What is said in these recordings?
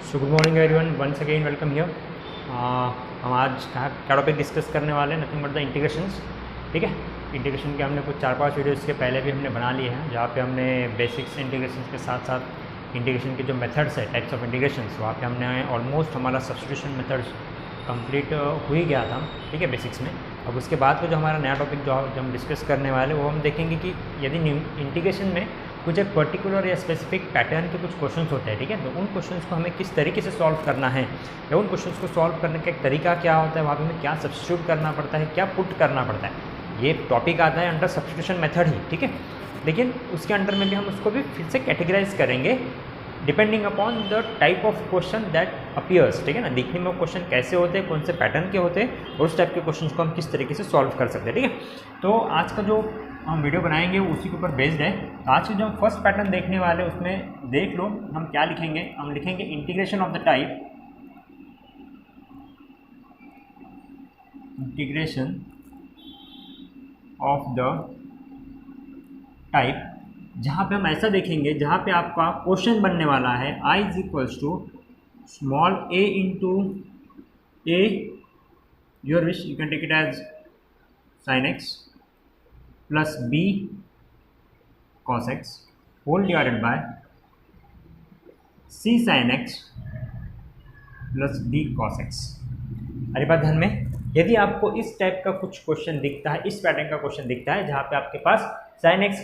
So good morning everyone, once again welcome here. हम आज क्या टॉपिक डिस्कस करने वाले हैं, नथिंग बट द इंटीग्रेशंस। ठीक है, इंटीग्रेशन के हमने कुछ 4-5 वीडियोस के पहले भी हमने बना लिए हैं, जहाँ पे हमने बेसिक्स इंटीग्रेशंस के साथ साथ इंटीग्रेशन के जो मेथड्स है, टाइप्स ऑफ इंटीग्रेशंस, वहाँ पे हमने ऑलमोस्ट हमारा सब्स्टिट्यूशन मेथड्स कंप्लीट हो ही गया था। ठीक है, बेसिक्स में। अब उसके बाद का जो हमारा नया टॉपिक जो हम डिस्कस करने वाले वो हम देखेंगे कि यदि इंटीग्रेशन में कुछ एक पर्टिकुलर या स्पेसिफिक पैटर्न के कुछ क्वेश्चंस होते हैं, ठीक है, तो उन क्वेश्चंस को हमें किस तरीके से सॉल्व करना है, या उन क्वेश्चंस को सॉल्व करने का एक तरीका क्या होता है, वहाँ पे हमें क्या सब्स्टिट्यूट करना पड़ता है, क्या पुट करना पड़ता है। ये टॉपिक आता है अंडर सब्स्टिट्यूशन मेथड ही। ठीक है, लेकिन उसके अंडर में भी हम उसको भी फिर से कैटेगराइज करेंगे depending upon the type of question that appears. ठीक है ना, दिखने में क्वेश्चन कैसे होते हैं, कौन से पैटर्न के होते हैं, और उस टाइप के क्वेश्चन को हम किस तरीके से सॉल्व कर सकते हैं। ठीक है, तो आज का जो हम वीडियो बनाएंगे वो उसी के ऊपर बेस्ड है। तो आज के जो हम फर्स्ट पैटर्न देखने वाले उसमें देख लो हम क्या लिखेंगे। हम लिखेंगे integration of the type, integration of the type, जहाँ पे हम ऐसा देखेंगे जहाँ पे आपका क्वेश्चन बनने वाला है i is equals to small a into a, your wish, you can take it as sin x plus b cos x whole divided by c sin x plus d cos x। अरे बात ध्यान में, यदि आपको इस type का कुछ question दिखता है, इस पैटर्न का क्वेश्चन दिखता है जहाँ पे आपके पास sin x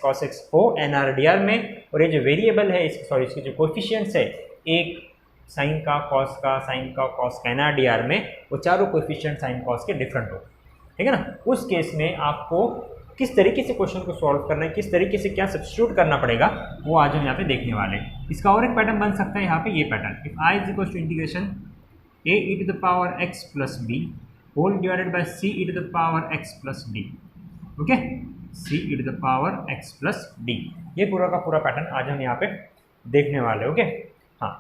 cos x हो NRDR में, और ये जो वेरिएबल है इसके जो कोफिशिएंट्स है, एक साइन का, कॉस का, साइन का, कॉस का NRDR में, वो चारों कोफिशिएंट साइन कॉस के डिफरेंट हो। ठीक है ना, उस केस में आपको किस तरीके से क्वेश्चन को सॉल्व करना है, किस तरीके से क्या सब्स्टिट्यूट करना पड़ेगा, वो आज हम यहाँ पे देखने वाले हैं। इसका और एक पैटर्न बन सकता है यहाँ पे, ये pattern, if i is equal to integration a e to the power x plus b whole divided by c e to the power x plus d। Okay, c e to the power x plus d, ये पूरा का पूरा pattern आज हम यहाँ पे देखने वाले। ओके, हाँ,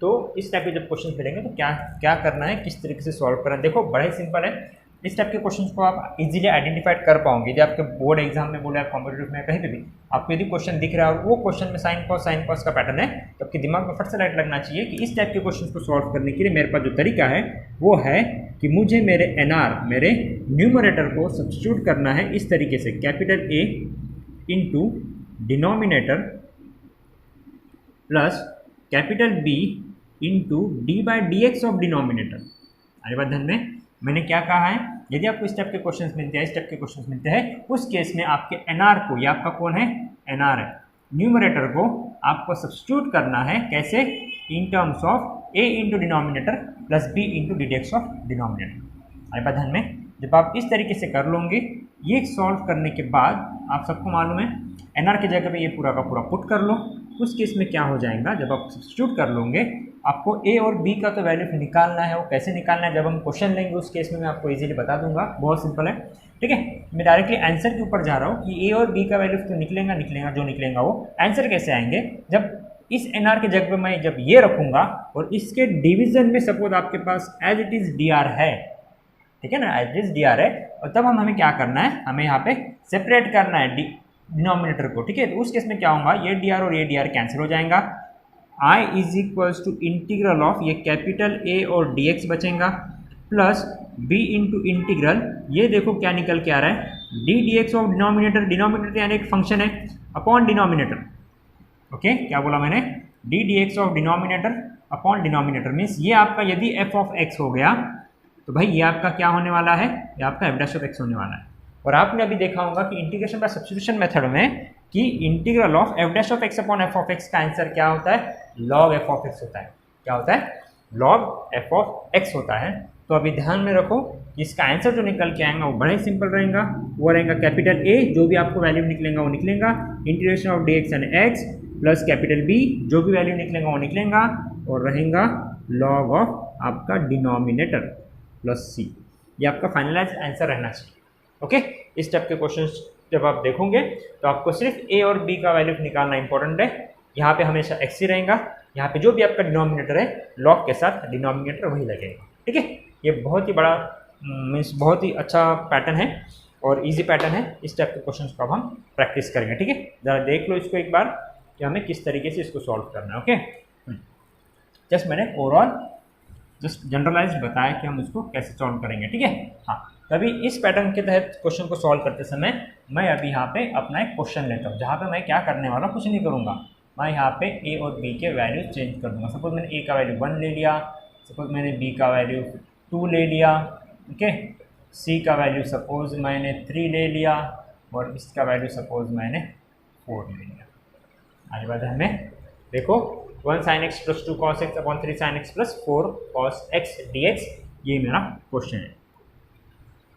तो इस टाइप के जब क्वेश्चन मिलेंगे तो क्या क्या करना है, किस तरीके से सॉल्व करना है। देखो बड़ा ही सिंपल है, इस टाइप के क्वेश्चंस को आप इजीली आइडेंटिफाइड कर पाओगे। यदि आपके बोर्ड एग्जाम में बोले, आप कॉम्पिटेटिव में कहीं पे भी आपको यदि क्वेश्चन दिख रहा है और वो क्वेश्चन में साइन कॉस का पैटर्न है, तो आपके दिमाग में फट से लाइट लगना चाहिए कि इस टाइप के क्वेश्चन को सॉल्व करने के लिए मेरे पास जो तरीका है वो है कि मुझे मेरे NR, मेरे न्यूमरेटर को सब्स्टिट्यूट करना है इस तरीके से, capital A into denominator plus capital B into d by D x of denominator. अरे बात ध्यान में, मैंने क्या कहा है, यदि आपको इस टाइप के क्वेश्चंस मिलते हैं, इस टाइप के क्वेश्चंस मिलते हैं, उस केस में आपके NR को, ये आपका कौन है, NR है, न्यूमरेटर को आपको सब्स्टिट्यूट करना है कैसे, इन terms of a into denominator plus b into D x of denominator. अरे बात ध्यान में, जब आप इस तरीके से कर लोगे, ये सॉल्व करने के बाद आप सबको मालूम है NR की जगह पे ये पूरा का पूरा पुट कर लो। उस केस में क्या हो जाएगा, जब आप सब्स्टिट्यूट कर लोगे, आपको A और B का तो वैल्यू निकालना है। वो कैसे निकालना है, जब हम क्वेश्चन लेंगे उस केस में मैं आपको इजीली बता दूंगा, बहुत सिंपल है। ठीक है, मैं डायरेक्टली आंसर के ऊपर जा रहा हूँ कि A और B का वैल्यू तो निकलेगा, जो निकलेगा वो आंसर कैसे आएंगे, जब इस NR के जगह पे मैं जब ये रखूँगा और इसके डिवीजन में सपोज आपके पास एज इट इज़ DR है, ठीक है ना, एज इट इज DR है, और तब हमें क्या करना है, हमें यहाँ पे सेपरेट करना है डिनोमिनेटर को। ठीक है, तो उस केस में क्या होगा, ये DR और ये DR कैंसिल हो जाएगा, i is equals to integral of, ये कैपिटल A और dx बचेगा, प्लस b इंटू इंटीग्रल, ये देखो क्या निकल के आ रहा है, d dx of denominator, denominator यानी एक फंक्शन है, अपॉन डिनोमिनेटर। ओके, क्या बोला मैंने, d dx of denominator upon denominator, means ये आपका यदि f ऑफ x हो गया तो भाई ये आपका क्या होने वाला है, ये आपका f डैश ऑफ x होने वाला है। और आपने अभी देखा होगा कि इंटीग्रेशन बाय सब्स्टिट्यूशन मेथड में कि integral of f dash of x upon f of x का आंसर क्या होता है, log f ऑफ x होता है। क्या होता है, log f ऑफ x होता है। तो अभी ध्यान में रखो, इसका आंसर जो निकल के आएगा वो बड़ा ही सिंपल रहेगा, वो रहेगा कैपिटल A, जो भी आपको वैल्यू निकलेगा वो निकलेगा, integration of dx and x plus capital B, जो भी वैल्यू निकलेगा वो निकलेगा, और रहेगा log ऑफ आपका डिनोमिनेटर प्लस c। ये आपका फाइनलाइज आंसर रहना चाहिए। ओके, इस टाइप के क्वेश्चंस जब आप देखोगे तो आपको सिर्फ A और B का वैल्यू निकालना इंपॉर्टेंट है। यहाँ पे हमेशा x ही रहेगा, यहाँ पे जो भी आपका डिनोमिनेटर है log के साथ डिनोमिनेटर वही लगेगा। ठीक है, ये बहुत ही बड़ा मीन्स बहुत ही अच्छा पैटर्न है और इजी पैटर्न है। इस टाइप के क्वेश्चंस को अब हम प्रैक्टिस करेंगे। ठीक है, ज़रा देख लो इसको एक बार कि हमें किस तरीके से इसको सॉल्व करना है। ओके, जस्ट मैंने ओवरऑल जस्ट जनरलाइज बताया कि हम उसको कैसे सॉल्व करेंगे, ठीक है। हाँ, तभी इस पैटर्न के तहत क्वेश्चन को सॉल्व करते समय मैं अभी यहाँ पे अपना एक क्वेश्चन लेता हूँ, जहाँ पे मैं क्या करने वाला हूँ, कुछ नहीं करूँगा, मैं यहाँ पे ए और बी के वैल्यू चेंज कर दूँगा। सपोज मैंने ए का वैल्यू 1 ले लिया, सपोज मैंने बी का वैल्यू 2 ले लिया, ओके, सी का वैल्यू सपोज मैंने 3 ले लिया और इसका वैल्यू सपोज मैंने 4 ले लिया। आगे बढ़े हमें देखो 1 sin x plus 2 cos x upon 3 sin x plus 4 cos x dx, ये मेरा क्वेश्चन है।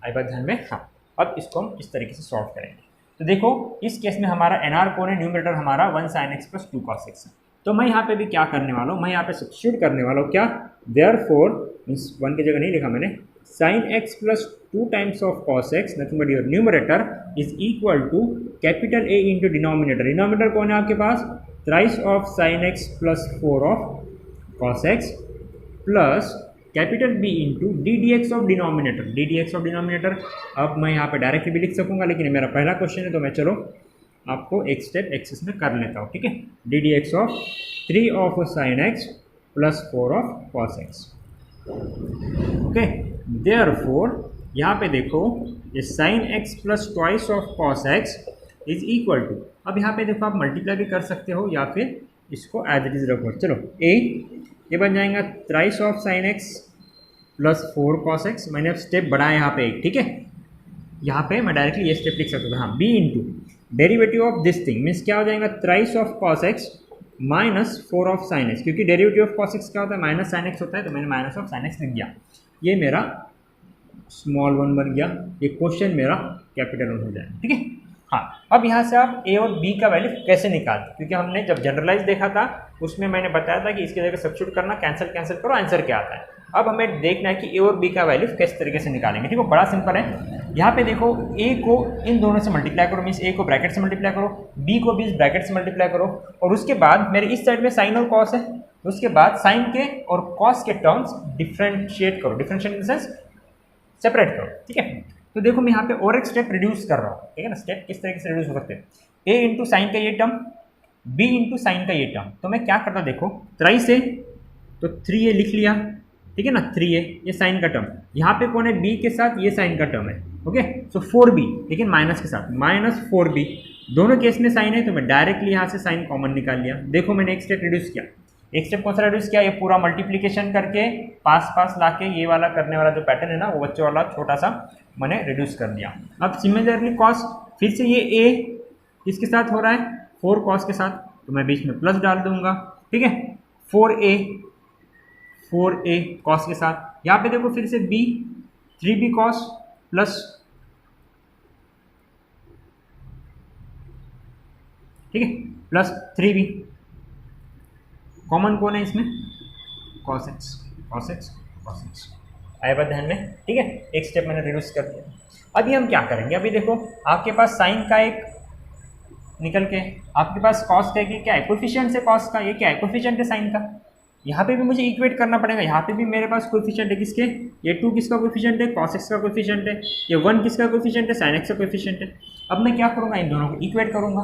आई बात ध्यान में। हाँ, अब इसको हम इस तरीके से सॉल्व करेंगे। तो देखो इस केस में हमारा एनआर कौन है, न्यूमरेटर हमारा 1 sin x plus 2 cos x है। तो मैं यहाँ पे भी क्या करने वाला हूँ, मैं यहाँ पे सब्स्टिट्यूट करने वाला हूँ क्या, देयरफॉर मींस 1 की जगह नहीं लिखा मैंने, sin x plus 2 times of cos x nothing but your numerator is equal to capital A into denominator. Denominator कौन है आपके पास, thrice of sin x plus 4 of cos x plus capital B into D D x of denominator. D D x of denominator अब मैं यहाँ पे directly भी लिख सकूँगा, लेकिन ये मेरा पहला क्वेश्चन है तो मैं चलो आपको एक स्टेप एक्सेस में कर लेता हूँ, ठीक है। D D x of 3 of sine x plus 4 of cos x, okay. Therefore यहाँ पे देखो ये sine x plus twice of cos x is equal to, अब यहाँ पे देखो आप मल्टीप्लाई भी कर सकते हो या फिर इसको एज इट इज रखो। चलो ए ये बन जाएगा thrice of sine x plus 4 cos x. मैंने अब स्टेप बढ़ाया यहाँ पे एक, ठीक है। यहाँ पे मैं डायरेक्टली ये स्टेप लिख सकता था, हाँ, b into derivative of this thing means क्या हो जाएगा, thrice of cos x minus 4 of sine x, क्योंकि डेरिवेटिव ऑफ कॉस एक्स क्या होता है, माइनस साइन एक्स होता है, तो मैंने माइनस ऑफ साइन एक्स लिख दिया। ये मेरा स्मॉल 1 बन गया, ये क्वेश्चन मेरा कैपिटल 1 हो जाएगा, ठीक है। हाँ, अब यहाँ से आप ए और बी का वैल्यू कैसे निकालते, क्योंकि हमने जब जनरलाइज देखा था उसमें मैंने बताया था कि इसकी जगह सब्स्टिट्यूट करना, कैंसिल करो, आंसर क्या आता है। अब हमें देखना है कि ए और बी का वैल्यू किस तरीके से निकालेंगे, ठीक है। बड़ा सिंपल है, यहाँ पे देखो ए को इन दोनों से मल्टीप्लाई करो, मीन्स ए को ब्रैकेट से मल्टीप्लाई करो, बी को भी इस ब्रैकेट से मल्टीप्लाई करो, और उसके बाद मेरे इस साइड में साइन और कॉस है, उसके बाद साइन के और कॉस के टर्म्स डिफ्रेंशिएट करो, differentiate in the sense separate करो, ठीक है। तो देखो मैं यहाँ पे और एक स्टेप रिड्यूस कर रहा हूँ, ठीक है ना। स्टेप किस तरीके से रिड्यूस हो सकते हैं, ए इंटू साइन का ये टर्म, बी इंटू साइन का ये टर्म, तो मैं क्या करता देखो, थ्राइस ए तो 3a लिख लिया, ठीक है ना, 3a ये साइन का टर्म, यहाँ पे कौन है, b के साथ ये साइन का टर्म है, ओके। सो 4b लेकिन माइनस के साथ, माइनस 4b, दोनों केस में साइन है तो मैं डायरेक्टली यहाँ से साइन कॉमन निकाल लिया। देखो मैंने एक स्टेप रिड्यूस किया, एक स्टेप कौन सा रिड्यूस किया, ये पूरा मल्टीप्लीकेशन करके पास लाके ये वाला करने वाला जो पैटर्न है ना, वो बच्चे वाला छोटा सा मैंने रिड्यूस कर दिया। अब सिमिलरली कॉस, फिर से ये a किसके साथ हो रहा है, 4 कॉस के साथ, तो मैं बीच में प्लस डाल दूंगा, ठीक है। 4a कॉस के साथ, यहाँ पे देखो फिर से b 3b कॉस प्लस, ठीक है, प्लस 3b, कॉमन कौन है इसमें, cos x आया बात ध्यान में, ठीक है। एक स्टेप मैंने रिड्यूस कर दिया। अभी हम क्या करेंगे, अभी देखो आपके पास साइन का एक निकल के, आपके पास कॉस का क्या है, कोफिशिएंट है कॉस का, ये क्या है, कोफिशिएंट है साइन का। यहाँ पे भी मुझे इक्वेट करना पड़ेगा, यहाँ पे भी मेरे पास कोफिशिएंट है किसके, ये 2 किसका कोफिशिएंट है, cos x का कोफिशिएंट है, ये 1 किसका कोफिशिएंट है, sin x का कोफिशिएंट है। अब मैं क्या करूँगा, इन दोनों को इक्वेट करूँगा,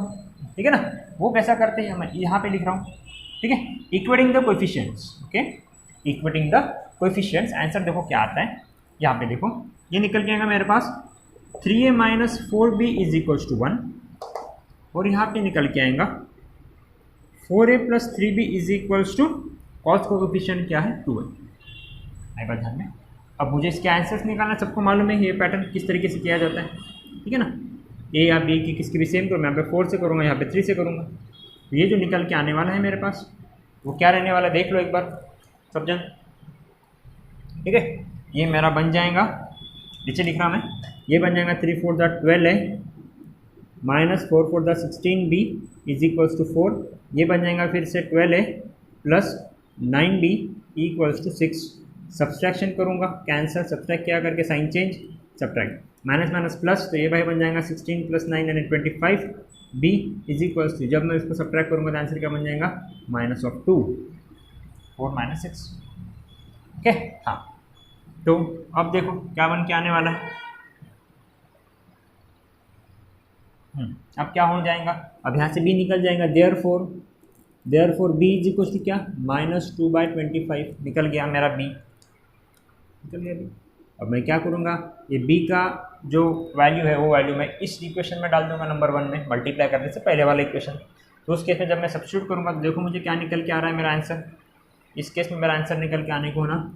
ठीक है ना। वो कैसा करते हैं, मैं यहाँ पे लिख रहा हूँ, ठीक है, equating the coefficients, okay, equating the coefficients. Answer देखो क्या आता है, यहाँ पे देखो ये निकल के आएगा मेरे पास 3a minus 4b is equals to 1, और यहाँ पे निकल के आएगा 4a plus 3b is equals to cos का कोफिशिएंट क्या है, 2 है। आई बात ध्यान में। अब मुझे इसके आंसर्स निकालना, सबको मालूम है ये पैटर्न किस तरीके से किया जाता है, ठीक है ना। ए या बी की किसकी भी सेम करो, मैं यहाँ पे 4 से करूँगा, यहाँ पे 3 से करूँगा, तो ये जो निकल के आने वाला है मेरे पास वो क्या रहने वाला है, देख लो एक बार सब जन, ठीक है। ये मेरा बन जाएगा, नीचे लिख रहा मैं, ये बन जाएगा 3 4 द 12 है minus 4 4 the 16b is equals to 4, ये बन जाएगा फिर से 12 है plus 9b equals to 6। Subtraction करूँगा, कैंसल, सब्सट्रैक्ट क्या करके sine change, subtract, minus minus plus, तो ये भाई बन जाएगा 16 प्लस 9 यानी 25 b इज इक्वल्स टू, जब मैं इसको सब्ट्रैक्ट करूँगा तो आंसर क्या बन जाएगा, माइनस ऑफ 2 4 माइनस 6, ओके। हाँ, तो अब देखो क्या बन के आने वाला है, अब क्या हो जाएगा, अब यहाँ से b निकल जाएगा, therefore therefore b is equal to क्या, -2/25 निकल गया मेरा b, निकल गया b। अब मैं क्या करूँगा, ये b का जो वैल्यू है वो वैल्यू मैं इस इक्वेशन में डाल दूंगा नंबर 1 में, मल्टीप्लाई करने से पहले वाला इक्वेशन। तो उस केस में जब मैं सब्स्टिट्यूट करूँगा तो देखो मुझे क्या निकल के आ रहा है मेरा आंसर। इस केस में मेरा आंसर निकल के आने को ना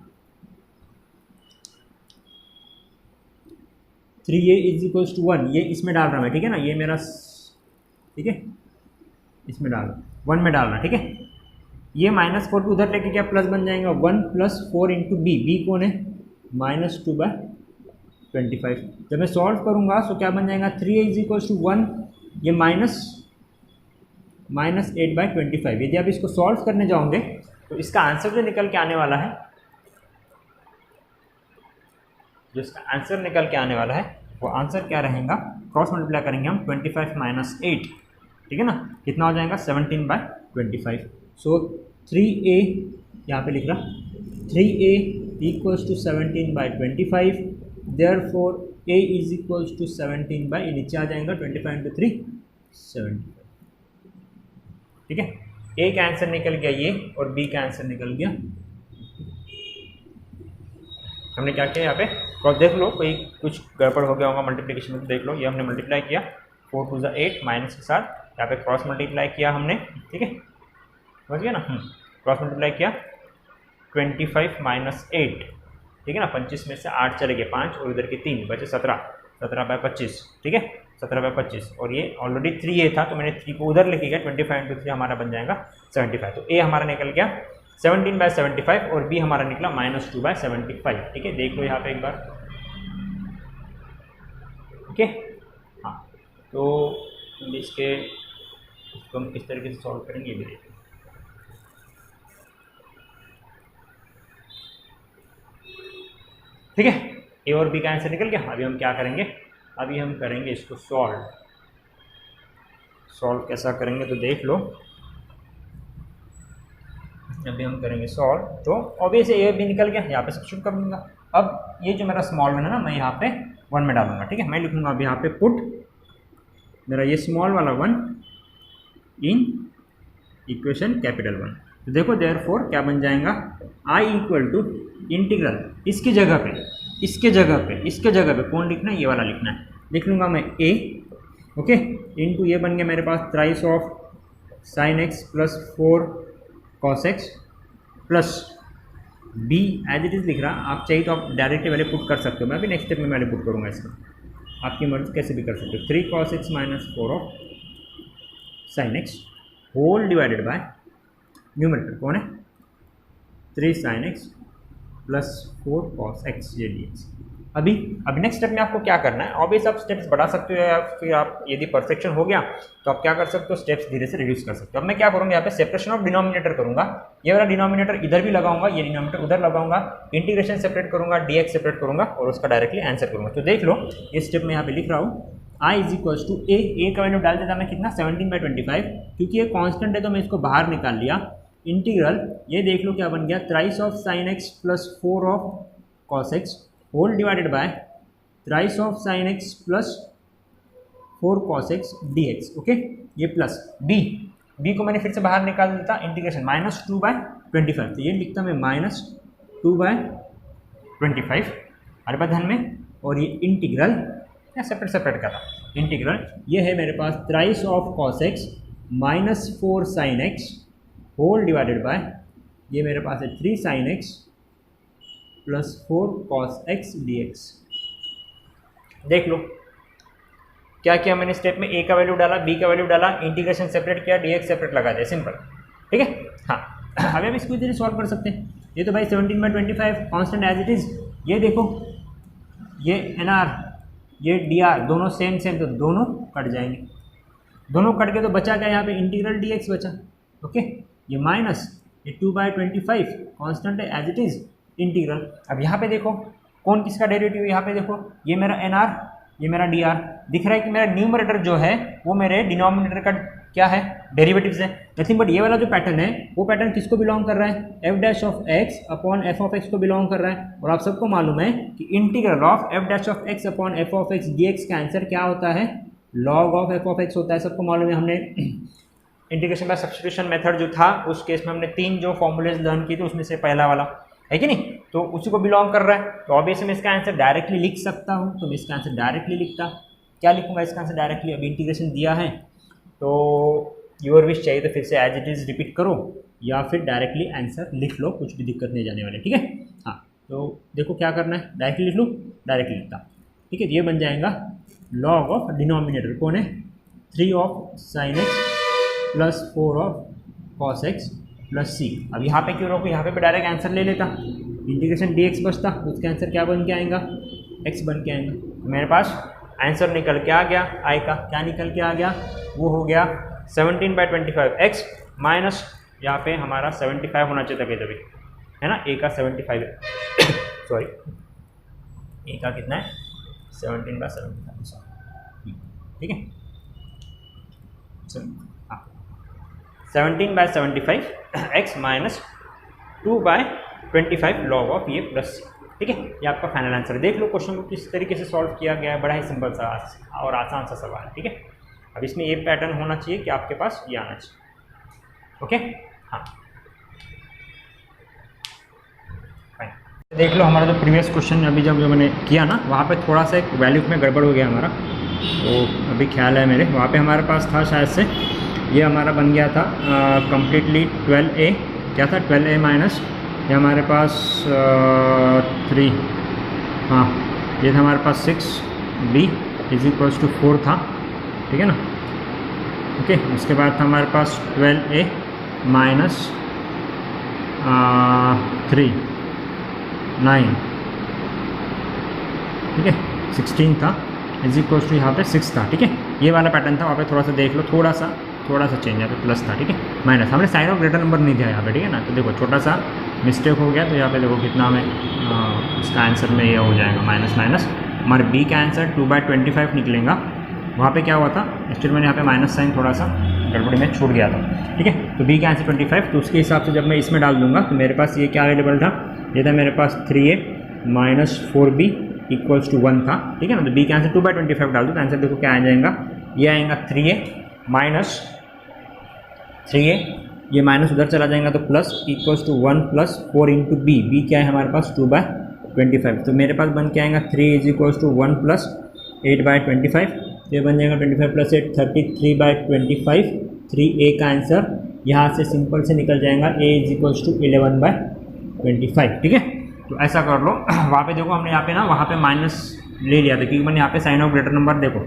3a इज इक्वल टू 1, ये इसमें डाल रहा मैं, ठीक है ना, ये मेरा, ठीक है, इसमें डाल 1 में डालना, ठीक है। ये -4 को उधर लेके क्या प्लस बन जाएगा, 1 + 4 इंटू बी कौन है, -2/25। जब मैं सॉल्व करूँगा तो क्या बन जाएगा, 3a इज इक्वल टू 1, ये -8/25। यदि आप इसको सॉल्व करने जाओगे तो इसका आंसर जो निकल के आने वाला है, जो इसका आंसर निकल के आने वाला है वो आंसर क्या रहेगा, क्रॉस मल्टीप्लाई करेंगे हम 25 - 8, ठीक है ना, कितना हो जाएगा 17/25। सो 3a यहाँ पे लिख रहा, 3a equals to 17/25, therefore a is equals to 17 नीचे आ जाएगा 25 × 3 75, ठीक है। a का आंसर निकल गया ये और b का आंसर निकल गया। हमने क्या किया यहाँ पे, क्रॉस देख लो, कोई कुछ गड़बड़ हो गया होगा मल्टीप्लिकेशन में, तो देख लो, ये हमने मल्टीप्लाई किया 4 × 2 = 8 माइनस के साथ, यहाँ पे क्रॉस मल्टीप्लाई किया हमने, ठीक है, समझ गया ना, क्रॉस मल्टीप्लाई किया 25 - 8, ठीक है ना, 25 में से 8 चले गए 5 और इधर के 3 बचे 17/25, ठीक है, 17/25, और ये ऑलरेडी 3a था तो मैंने 3 को उधर लेके गया, 25 × 3 हमारा बन जाएगा 75। तो a हमारा निकल गया 17/75 और b हमारा निकला -2/75, ठीक है, देख लो यहाँ पे एक बार, ठीक है। हाँ, तो इसको हम किस तरीके से सॉल्व करेंगे ये भी देखिए। ठीक है, ए और बी का आंसर निकल गया। अभी हम क्या करेंगे, अभी हम करेंगे इसको सॉल्व कैसा करेंगे तो देख लो। अभी हम करेंगे सॉल्व, तो ऑब्वियसली ए बी निकल गया, यहाँ पे सब्स्टिट्यूट कर दूंगा। अब ये जो मेरा स्मॉल वन है ना, मैं यहाँ पे 1 में डालूंगा, ठीक है। मैं लिखूंगा अभी यहाँ पे पुट मेरा ये स्मॉल वाला 1 इन इक्वेशन कैपिटल 1। तो देखो देयरफॉर क्या बन जाएगा, I = इंटीग्रल इसकी जगह पे कौन लिखना है, ये वाला लिखना है। लिख लूँगा मैं a, ओके, इंटू ये बन गया मेरे पास thrice of sin x + 4 cos x plus b as it is लिख रहा। आप चाहिए तो आप डायरेक्टली वाले पुट कर सकते हो, मैं अभी नेक्स्ट स्टेप में वाले पुट करूँगा इसका, आपकी मर्जी कैसे भी कर सकते हो। 3 cos x - 4 of sin x whole divided by numerator कौन है 3 sin x + 4 cos x ये dx। अभी नेक्स्ट स्टेप में आपको क्या करना है, ऑब्वियस आप स्टेप्स बढ़ा सकते हो या फिर आप यदि परफेक्शन हो गया तो आप क्या कर सकते हो, स्टेप्स धीरे से रिड्यूस कर सकते हो। अब मैं क्या करूँगा, यहाँ पे सेपरेशन ऑफ डिनोमिनेटर करूँगा, ये वाला डिनोमिनेटर इधर भी लगाऊंगा, ये डिनोमिनेटर उधर लगाऊंगा, इंटीग्रेशन सेपरेट करूँगा, dx सेपरेट करूँगा और उसका डायरेक्टली आंसर करूँगा। तो देख लो ये स्टेप में यहाँ पे लिख रहा हूँ, I = a का वैल्यू डाल देता मैं कितना 17/25, क्योंकि ये कांस्टेंट है तो मैं इसको बाहर निकाल लिया। इंटीग्रल ये देख लो क्या बन गया, thrice of sin x + 4 of cos x whole divided by thrice of sin x + 4 cos x dx, okay. ये प्लस b को मैंने फिर से बाहर निकाल देता, इंटीग्रेशन -2/25, तो ये लिखता मैं -2/25 हर बार ध्यान में, और ये इंटीग्रल या सेपरेट करा, इंटीग्रल ये है मेरे पास thrice of cos x - 4 sin x whole divided by, ये मेरे पास है 3 sin x + 4 cos x dx। देख लो क्या किया मैंने स्टेप में, a का वैल्यू डाला, b का वैल्यू डाला, इंटीग्रेशन सेपरेट किया, dx सेपरेट लगा दिया, सिंपल, ठीक है। हाँ, अभी हम इसको इधर सॉल्व कर सकते हैं। ये तो भाई 17/25 कांस्टेंट एज इट इज़, ये देखो ये nr ये dr दोनों सेम तो दोनों कट जाएंगे, दोनों कट के तो बचा क्या यहाँ पे, इंटीग्रल dx बचा, ओके। ये माइनस ये 2/25 कांस्टेंट है एज इट इज़, इंटीग्रल। अब यहाँ पे देखो कौन किसका डेरिवेटिव, यहाँ पे देखो ये मेरा nr ये मेरा dr, दिख रहा है कि मेरा न्यूमरेटर जो है वो मेरे डिनोमिनेटर का क्या है, डेरिवेटिव्स है। नथिंग बट ये वाला जो पैटर्न है वो पैटर्न किसको बिलोंग कर रहा है, f'(x/f(x) को बिलोंग कर रहा है। और आप सबको मालूम है कि इंटीग्रल ऑफ f'(x/f(x) dx का आंसर क्या होता है, log of f(x) होता है, सबको मालूम है। हमने इंटीग्रेशन बाय सब्स्टिट्यूशन मेथड जो था उस केस में हमने 3 जो फॉर्मूलेज लर्न की थी उसमें से पहला वाला है कि नहीं, तो उसी को बिलोंग कर रहा है। तो ऑब्वियसली मैं इसका आंसर डायरेक्टली लिख सकता हूँ, तो मैं इसका आंसर डायरेक्टली लिखता, क्या लिखूंगा इसका आंसर डायरेक्टली, अभी इंटीग्रेशन दिया है तो योर विश चाहिए तो फिर से एज इट इज़ रिपीट करो या फिर डायरेक्टली आंसर लिख लो, कुछ भी दिक्कत नहीं जाने वाली, ठीक है। हाँ तो देखो क्या करना है, डायरेक्टली लिख लो, डायरेक्टली लिखता, ठीक है। ये बन जाएगा लॉग ऑफ डिनोमिनेटर कौन है 3 of sine x plus 4 of cos x plus C. अब यहाँ पे क्यों रोको, यहाँ पे डायरेक्ट आंसर ले लेता, इंटीग्रेशन डी एक्स बचता, उसका आंसर क्या बन के आएगा एक्स बन के आएगा। तो मेरे पास आंसर निकल के आ गया, आई का क्या निकल के आ गया, वो हो गया 17/25 एक्स माइनस यहाँ पे हमारा 75 होना चाहिए तभी तभी है ना, ए का 75 है सॉरी ए का कितना है 17/75, ठीक है। 17/75 एक्स माइनस 2/25 लॉग ऑफ ये प्लस सी, ठीक है। ये आपका फाइनल आंसर है। देख लो क्वेश्चन को किस तरीके से सॉल्व किया गया है, बड़ा ही सिंपल सा और आसान सा सवाल है, ठीक है। अब इसमें ये पैटर्न होना चाहिए कि आपके पास ये आना चाहिए, ओके। हाँ देख लो हमारा जो प्रीवियस क्वेश्चन अभी जब जो मैंने किया ना, वहाँ पे थोड़ा सा एक वैल्यू में गड़बड़ हो गया हमारा, तो अभी ख्याल है मेरे, वहाँ पे हमारे पास था शायद से ये हमारा बन गया था कम्प्लीटली 12a, क्या था 12a माइनस ये हमारे पास 3, हाँ ये था हमारे पास 6b इज इक्वल्स टू 4 था, ठीक है ना, ओके। उसके बाद था हमारे पास 12a माइनस 3 9, ठीक है 16 था इज इक्वल्स टू यहाँ पे 6 था, ठीक है। ये वाला पैटर्न था, वहाँ पे थोड़ा सा देख लो, थोड़ा सा चेंज, यहाँ पे प्लस था, ठीक है, माइनस, हमने साइन ऑफ ग्रेटर नंबर नहीं दिया यहाँ पे, ठीक है ना। तो देखो छोटा सा मिस्टेक हो गया, तो यहाँ पे देखो कितना हमें इसका आंसर में ये हो जाएगा माइनस माइनस, हमारे बी का आंसर 2/25 निकलेगा। वहाँ पे क्या हुआ था स्टिल मैंने यहाँ पे माइनस साइन थोड़ा सा गड़बड़ी में छूट गया था, ठीक है। तो बी का आंसर 25, तो उसके हिसाब से जब मैं इसमें डाल दूंगा तो मेरे पास ये क्या अवेलेबल था, ये था मेरे पास 3a minus 4b equals to 1 था, ठीक है ना। तो बी का आंसर 2/25 डाल दो तो आंसर देखो क्या आ जाएगा, ये आएगा 3a माइनस 3a, ये माइनस उधर चला जाएगा तो plus equals to 1 plus 4 into B क्या है हमारे पास 2/25, तो मेरे पास बन के आएगा 3 इज इक्वल्स टू 1 प्लस 8/25, ये बन जाएगा 25 प्लस 8 33/25, 3a का आंसर यहाँ से सिंपल से निकल जाएगा a इज इक्वल्स टू 11/25, ठीक है। तो ऐसा कर लो वहाँ पे देखो हमने यहाँ पे ना वहाँ पे माइनस ले लिया था क्योंकि मैंने यहाँ पे साइन ऑफ ग्रेटर नंबर, देखो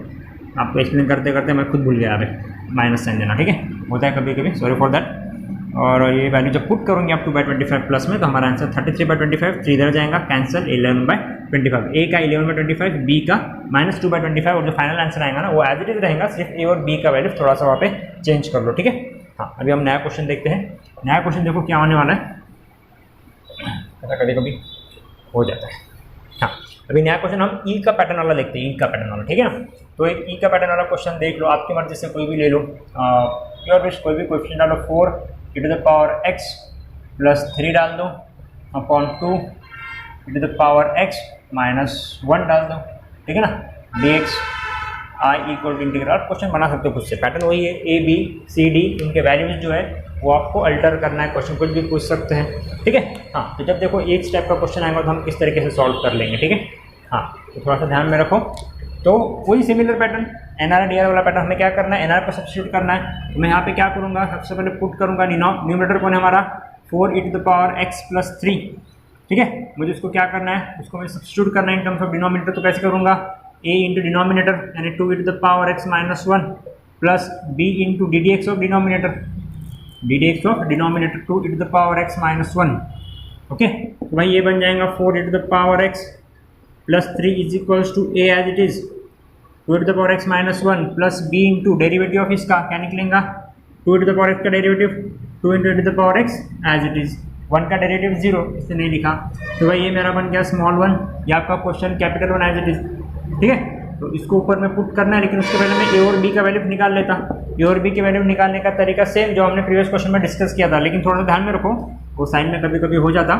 आपको एक्सप्लेन करते करते मैं खुद भूल गया यहाँ पे माइनस साइन देना, ठीक है, होता है कभी कभी, सॉरी फॉर दैट। और ये वैल्यू जब पुट करूँगी आप 2/25 प्लस में तो हमारा आंसर 33/25, 3 इधर जाएगा कैंसिल 11/25, a का 11/25, b का माइनस 2/25, और जो फाइनल आंसर आएगा ना वो एज इट इज रहेगा, सिर्फ a और b का वैल्यू थोड़ा सा वहाँ पे चेंज कर लो, ठीक है। हाँ अभी हम नया क्वेश्चन देखते हैं। नया क्वेश्चन देखो क्या होने वाला है, ऐसा कभी कभी हो जाता है। हाँ अभी नया क्वेश्चन हम ई का पैटर्न वाला देखते हैं, ई का पैटर्न वाला, ठीक है ना। तो एक ई का पैटर्न वाला क्वेश्चन देख लो, आपकी मर्जी से कोई भी ले लो, योर विश, कोई भी कोएफिशिएंट डालो, 4e⁻x प्लस 3 डाल दो अपॉन 2e⁻x माइनस 1 डाल दो, ठीक है ना, dx I equal to integral. आप क्वेश्चन बना सकते हो खुद से, पैटर्न वही है, ए बी सी डी, उनके वैल्यूज जो है वो आपको अल्टर करना है, क्वेश्चन कुछ भी पूछ सकते हैं, ठीक है। हाँ तो जब देखो एक स्टेप का क्वेश्चन आएगा तो हम किस तरीके से सॉल्व कर लेंगे, ठीक है। हाँ तो थोड़ा सा ध्यान में रखो, तो वही similar pattern NR D R वाला पैटर्न हमें क्या करना है, एनआर पर सब्स्टिट्यूट करना है। तो मैं यहाँ पे क्या करूँगा, सबसे पहले पुट करूँगा न्यूमरेटर कौन है हमारा 4e⁻x प्लस 3, ठीक है। मुझे उसको क्या करना है, उसको मुझे सब्स्टिट्यूट करना है इन टर्म्स ऑफ डिनोमिनेटर, तो कैसे करूँगा, a इंटू डिनोमिनेटर यानी 2e⁻x minus 1 plus b into ddx of denominator, ddx of denominator 2e⁻x minus 1, okay. तो भाई ये बन जाएगा 4e⁻x plus 3 is equals to a as it is 2e⁻x minus 1 plus b into derivative of इसका क्या निकलेगा, 2e⁻x का derivative 2 into e⁻x as it is, 1 का डेरिवेटिव 0, इससे नहीं लिखा। तो भाई ये मेरा बन गया स्मॉल 1, या आपका question capital 1 as it is, ठीक है। तो इसको ऊपर में पुट करना है, लेकिन उसके पहले मैं ए और बी का वैल्यू निकाल लेता। ए और बी के वैल्यू निकालने का तरीका सेम जो हमने प्रीवियस क्वेश्चन में डिस्कस किया था, लेकिन थोड़ा सा ध्यान में रखो वो साइन में कभी कभी हो जाता,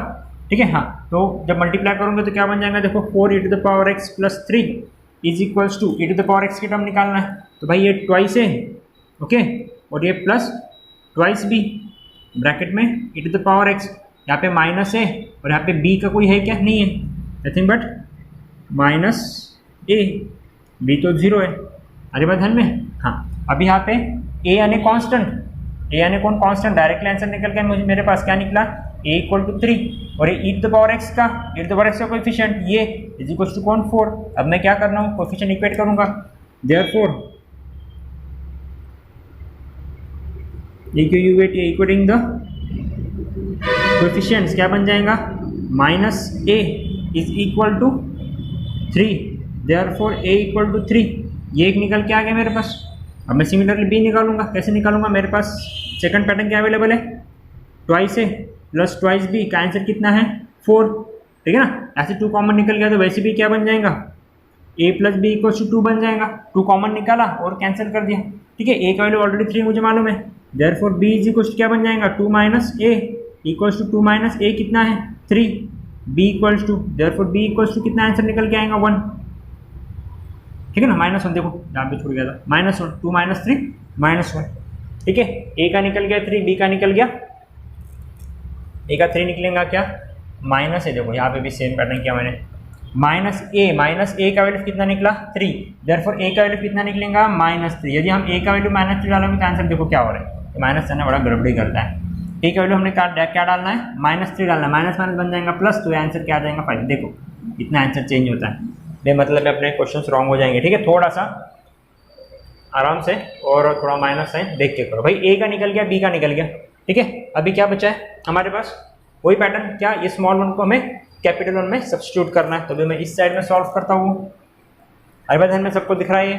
ठीक है। हाँ तो जब मल्टीप्लाई करोगे तो क्या बन जाएगा, देखो 4e⁻x plus 3 is equals to e⁻x की टर्म निकालना है, तो भाई ये ट्वाइस है, ओके, और ये प्लस ट्वाइस बी ब्रैकेट में ई टू द पावर एक्स, यहाँ पे माइनस है और यहाँ पे बी का कोई है क्या, नहीं है, nothing but minus A, B तो 0 है। अरे बात ध्यान में, हाँ अब यहाँ पे ए यानी कांस्टेंट, ए यानी कौन कांस्टेंट, डायरेक्टली आंसर निकल गया मुझे, मेरे पास क्या निकला ए इक्वल टू 3 और e to the power x का, e to the power x का कोएफिशिएंट ये इज इक्वल टू कौन 4। अब मैं क्या करना हूँ, कोएफिशिएंट इक्वेट करूंगा, देयरफॉर इक्वेटिंग द कोएफिशिएंट्स क्या बन जाएगा, minus A is equal to 3, therefore A equal to 3, ये एक निकल के आ गया मेरे पास। अब मैं सिमिलरली बी निकालूंगा, कैसे निकालूंगा, मेरे पास सेकंड पैटर्न क्या अवेलेबल है, ट्वाइस है प्लस ट्वाइस बी का आंसर कितना है 4, ठीक है ना। ऐसे 2 कॉमन निकल गया तो वैसे भी क्या बन जाएगा, a plus B equal to 2 बन जाएगा, 2 कॉमन निकाला और कैंसिल कर दिया, ठीक है। a का वैल्यू ऑलरेडी 3 मुझे मालूम है, therefore b is equal to क्या बन जाएगा 2 minus A equals to 2 minus A कितना है 3, b equals to, therefore b equals to कितना आंसर निकल के आएगा 1, ठीक है ना। -1 देखो यहाँ पे छूट गया था, -1, 2 माइनस 3 -1, ठीक है। a का निकल गया 3, b का निकल गया, a का 3 निकलेगा क्या, माइनस है, देखो यहाँ पे भी सेम पैटर्न किया मैंने, माइनस ए का वैल्यू कितना निकला 3, देयरफॉर a का वैल्यू कितना निकलेगा -3। यदि हम a का वैल्यू -3 डालेंगे तो आंसर देखो क्या हो रहा है, माइनस करना बड़ा गड़बड़ी करता है। a का वैल्यू हमने क्या डालना है, -3 डालना है, माइनस माइनस बन जाएगा प्लस, तो आंसर क्या आ जाएगा 5। देखो इतना आंसर चेंज होता है, बेमतलब अपने क्वेश्चन रॉन्ग हो जाएंगे, ठीक है। थोड़ा सा आराम से और थोड़ा माइनस साइन देख के करो भाई। a का निकल गया, b का निकल गया, ठीक है। अभी क्या बचा है हमारे पास, वही पैटर्न, क्या ये स्मॉल 1 को हमें कैपिटल 1 में सब्स्टिट्यूट करना है। तो अभी मैं इस साइड में सॉल्व करता हूँ, अरे भाई ध्यान में सबको दिख रहा है ये,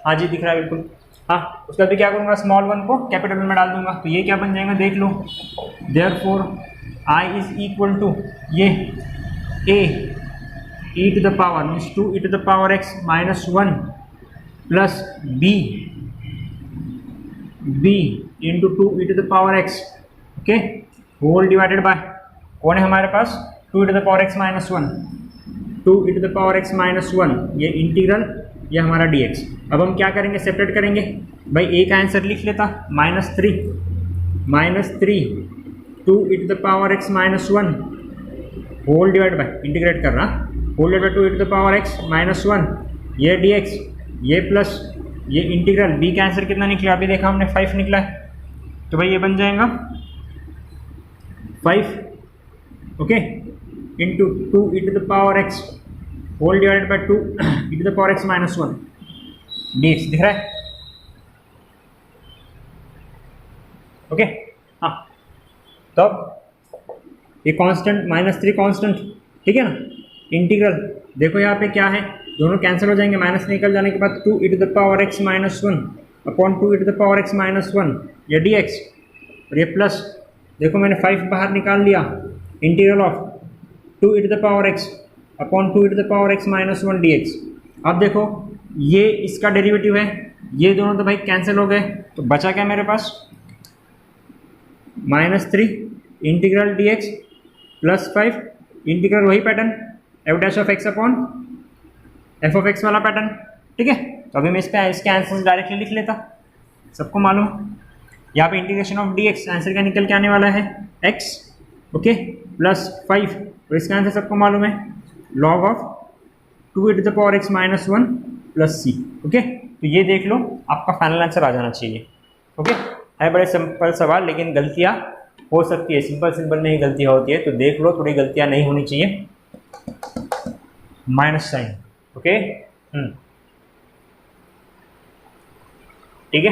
हाँ जी दिख रहा है बिल्कुल, हाँ। उसके बाद क्या करूँगा, स्मॉल 1 को कैपिटल 1 में डाल दूंगा, तो ये क्या बन जाएगा देख लो, therefore i is equal to ये a e to the power means 2 e to the power x minus 1 plus b into 2 e to the power x, okay, whole divided by कौन है हमारे पास 2 e to the power x minus 1, 2 e to the power x minus 1, ये integral, ये हमारा dx। अब हम क्या करेंगे, सेपरेट करेंगे भाई, a का आंसर लिख लेता -3 2 e to the power x minus 1 whole divide by, integrate करना, whole divide 2 e to the power x minus 1, ये dx, ये प्लस ये इंटीग्रल, b का आंसर कितना निकला अभी देखा हमने 5 निकला है, तो भाई ये बन जाएगा 5, okay, into 2 e to the power x whole divided by 2 e to the power x minus 1 dx, दिख रहा है, ओके, हाँ। तो ये कांस्टेंट -3 कांस्टेंट, ठीक है ना, इंटीग्रल देखो यहाँ पे क्या है, दोनों कैंसिल हो जाएंगे, माइनस निकल जाने के बाद 2 e to the power x minus 1 upon 2 e to the power x minus 1, ये dx और ये प्लस, देखो मैंने 5 बाहर निकाल लिया, integral of 2 e to the power x upon 2 e to the power x minus 1 dx। अब देखो ये इसका डेरिवेटिव है, ये दोनों तो भाई कैंसिल हो गए, तो बचा क्या मेरे पास -3 इंटीग्रल dx प्लस 5 इंटीग्रल, वही pattern F dash of x upon F of x वाला पैटर्न, ठीक है। तो अभी मैं इस पे इसके आंसर डायरेक्टली लिख लेता, सबको मालूम, यहाँ पे इंटीग्रेशन ऑफ dx आंसर क्या निकल के आने वाला है x, ओके, प्लस 5, और इसका आंसर सबको मालूम है log of 2 e to the power x minus 1 plus c, okay. तो ये देख लो आपका फाइनल आंसर आ जाना चाहिए, ओके। है बड़े सिंपल सवाल, लेकिन गलतियाँ हो सकती है, सिंपल में ही गलतियाँ होती है, तो देख लो थोड़ी गलतियाँ नहीं होनी चाहिए, माइनस साइन, ओके, ठीक है।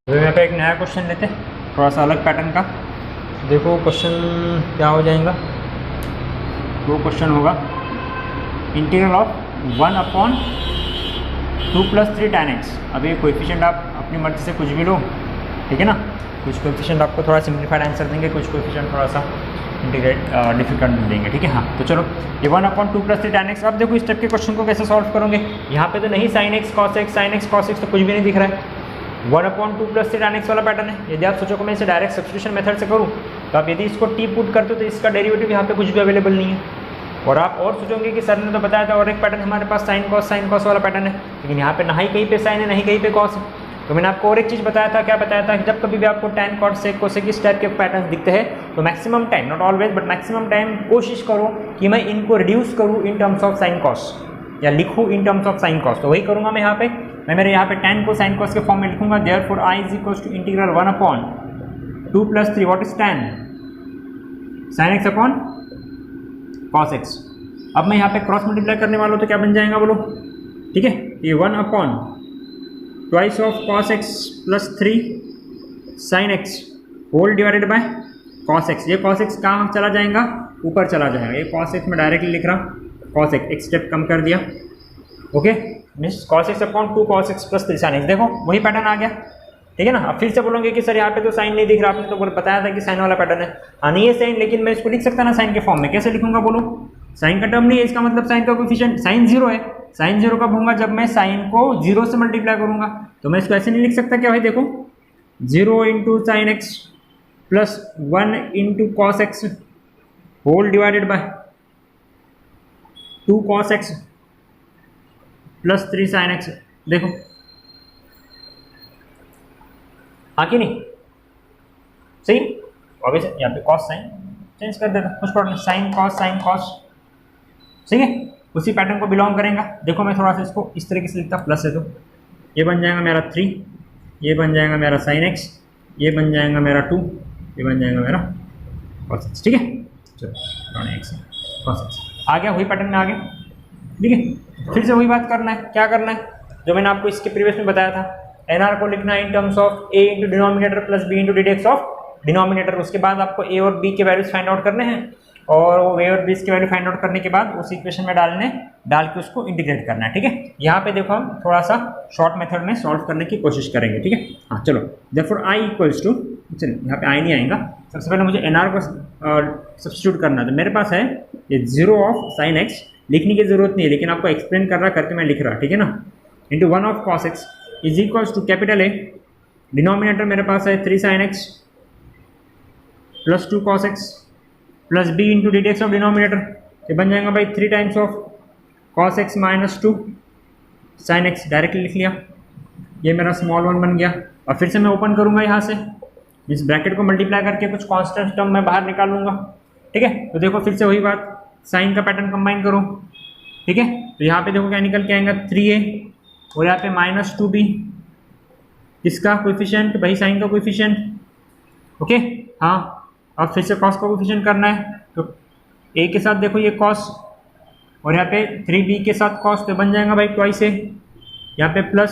तो यहाँ पे एक नया क्वेश्चन लेते हैं, थोड़ा सा अलग पैटर्न का। देखो क्वेश्चन क्या हो जाएगा, वो क्वेश्चन होगा integral of 1 upon 2 plus 3 tan x। अब ये कोएफिशिएंट आप अपनी मर्जी से कुछ भी लो, ठीक है ना, कुछ कोएफिशिएंट आपको थोड़ा सिंप्लीफाइड आंसर देंगे, कुछ कोएफिशिएंट थोड़ा सा इंटीग्रेट डिफिकल्ट देंगे, ठीक है। हाँ तो चलो ये 1 अपॉन 2 प्लस 3 tan x। अब देखो इस टाइप के क्वेश्चन को कैसे सॉल्व करोगे, यहाँ पे तो नहीं sin x cos x sin x cos x तो कुछ भी नहीं दिख रहा है, 1 अपॉन 2 प्लस 3 tan x वाला पैटर्न है। यदि आप सोचो कि मैं इसे डायरेक्ट सब्स्टिट्यूशन मेथड से करूँ तो आप यदि इसको टी पुट करते हो तो इसका डेरिवेटिव यहाँ पे कुछ भी अवेलेबल नहीं है। और आप और सोचोगे कि सर ने तो बताया था और एक पैटर्न हमारे पास साइन कॉस वाला पैटर्न है, लेकिन यहाँ पे ना ही कहीं पे साइन है ना ही कहीं पे कॉस है। तो मैंने आपको और एक चीज़ बताया था, क्या बताया था, जब कभी भी आपको tan cot sec cosec इस टाइप के पैटर्न दिखते हैं तो maximum time, not always but maximum time कोशिश करो कि मैं इनको रिड्यूस करूँ इन टर्म्स ऑफ साइन कॉस या लिखूँ इन टर्म्स ऑफ साइन कॉस। तो वही करूँगा मैं यहाँ पे, मैं मेरे यहाँ पे tan को साइन कॉस के फॉर्म में लिखूँगा। Therefore I is equals to integral 1/2 + 3 what is tan sin x upon cos x। अब मैं यहाँ पे क्रॉस मल्टीप्लाई करने वाला हूँ तो क्या बन जाएगा बोलो, ठीक है, ये 1/2 of cos x + 3 sin x whole divided by cos x। ये cos x कहाँ चला जाएगा, ऊपर चला जाएगा। ये cos x मैं डायरेक्टली लिख रहा हूँ, cos x एक स्टेप कम कर दिया, okay, means cos x upon 2 cos x + 3 sin x। देखो वही पैटर्न आ गया, ठीक है ना। अब फिर से बोलोगे कि सर यहाँ पे तो साइन नहीं दिख रहा, आपने तो बताया था कि साइन वाला पैटर्न है। हाँ नहीं है साइन, लेकिन मैं इसको लिख सकता ना साइन के फॉर्म में, कैसे लिखूंगा बोलो, साइन का टर्म नहीं है, इसका मतलब साइन का कोएफिशिएंट साइन 0 है। साइन 0 कब होगा, जब मैं साइन को 0 से मल्टीप्लाई करूंगा। तो मैं इसको ऐसे नहीं लिख सकता क्या भाई, देखो 0 × sin x + 1 × cos x whole divided by 2 cos x + 3 sin x। देखो हाँ कि नहीं, सही। ऑब्वियस यहाँ पे cos sin चेंज कर देता, कुछ प्रॉब्लम, sin cos, सही है, उसी पैटर्न को बिलोंग करेगा। देखो मैं थोड़ा सा इसको इस तरीके से लिखता, प्लस है तो ये बन जाएगा मेरा 3, ये बन जाएगा मेरा sin x, ये बन जाएगा मेरा 2, ये बन जाएगा मेरा cos x, ठीक है। चलो x cos x आ गया, वही पैटर्न में आ गया, ठीक है। फिर से वही बात करना है, क्या करना है जो मैंने आपको इसके प्रीवियस में बताया था, एनआर को लिखना है इन terms of a × denominator plus b × ddx of denominator. उसके बाद आपको a और b के वैल्यूज फाइंड आउट करने हैं, और वो a और b के वैल्यू फाइंड आउट करने के बाद उस इक्वेशन में डाल के उसको इंटीग्रेट करना है, ठीक है। यहाँ पे देखो हम थोड़ा सा शॉर्ट मेथड में सॉल्व करने की कोशिश करेंगे, ठीक है। हाँ चलो, देयरफॉर I इक्वल्स टू, चलिए यहाँ पे I नहीं आएगा, सबसे पहले मुझे एनआर को सब्स्टिट्यूट करना है। तो मेरे पास है ये 0 ऑफ sin x, लिखने की जरूरत नहीं है लेकिन आपको एक्सप्लेन कर रहा करके मैं लिख रहा, ठीक है ना, into 1 of cos x is equals to capital A, denominator मेरे पास है 3 sin x + 2 cos x plus b × ddx of denominator. ये बन जाएगा भाई 3 times of cos x - 2 sin x, directly लिख लिया, ये मेरा स्मॉल 1 बन गया। और फिर से मैं ओपन करूंगा यहाँ से, इस ब्रैकेट को मल्टीप्लाई करके कुछ कांस्टेंट टर्म मैं बाहर निकाल लूँगा, ठीक है। तो देखो फिर से वही बात, साइन का पैटर्न कंबाइन करो, ठीक है। तो यहाँ पे देखो क्या निकल के आएगा 3a और यहाँ पे -2b, इसका कोएफिशिएंट भाई साइन का कोएफिशिएंट, ओके। हाँ अब फिर से कॉस का कोएफिशिएंट करना है, तो a के साथ देखो ये कॉस और यहाँ पे 3b के साथ कॉस, तो बन जाएगा भाई ट्वाइस a, यहाँ पे प्लस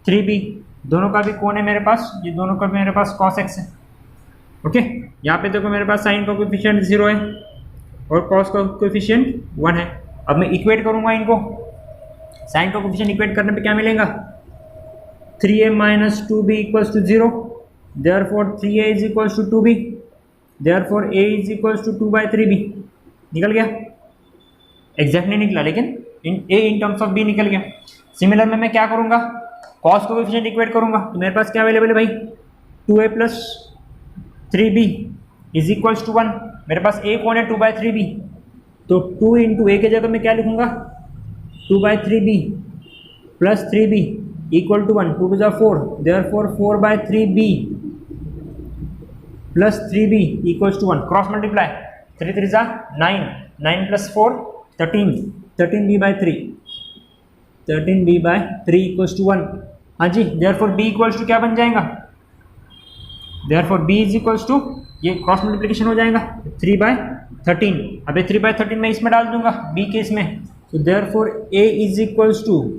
3b, दोनों का भी कौन है मेरे पास, ये दोनों का भी मेरे पास cos x है, ओके। यहाँ पे देखो मेरे पास साइन का कोएफिशिएंट 0 है और कॉस का कोएफिशिएंट 1 है। अब मैं इक्वेट करूँगा इनको, साइन का कोएफिशिएंट इक्वेट करने पे क्या मिलेगा, 3a - 2b = 0, therefore 3a is equals to 2b, therefore a is equals to 2/3b। निकल गया, एग्जैक्ट नहीं निकला लेकिन a in terms of b निकल गया। सिमिलर में मैं क्या करूँगा, कॉस को कोएफिशिएंट इक्वेट करूँगा, तो मेरे पास क्या अवेलेबल है भाई, 2a + 3b is equals to 1। मेरे पास a कौन है, 2/3b, तो 2 × a के जगह मैं क्या लिखूँगा, 2/3b + 3b = 1, 2 × 4, therefore 4/3b + 3b = 1। Cross multiply, 3 3 9, 9 + 4 13, 13b/3, 13b/3 = 1। हाँ जी, देयरफॉर b = क्या बन जाएगा, देयरफॉर b = ये क्रॉस मल्टीप्लिकेशन हो जाएगा 3/13। अब ये 3/13 मैं इसमें डाल दूंगा b के इसमें, तो देयरफॉर a = 2/3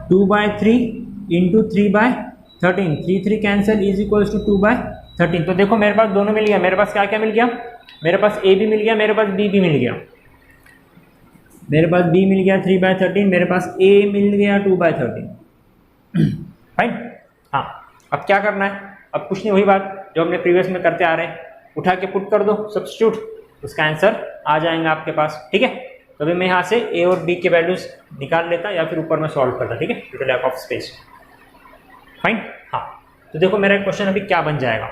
× 3/13, 3 3 कैंसिल = 2/13। तो देखो मेरे पास दोनों मिल गया, मेरे पास क्या क्या मिल गया, मेरे पास a भी मिल गया, मेरे पास b भी मिल गया, मेरे पास b मिल गया 3/13, मेरे पास a मिल गया 2/13, फाइन। हाँ अब क्या करना है, अब कुछ नहीं, वही बात जो हमने प्रीवियस में करते आ रहे हैं, उठा के पुट कर दो सब्स्टिट्यूट, उसका आंसर आ जाएगा आपके पास, ठीक है। तो अभी मैं यहाँ से a और b के वैल्यूज निकाल लेता या फिर ऊपर में सॉल्व करता, ठीक है, due to lack of space, fine. हाँ तो देखो मेरा क्वेश्चन अभी क्या बन जाएगा,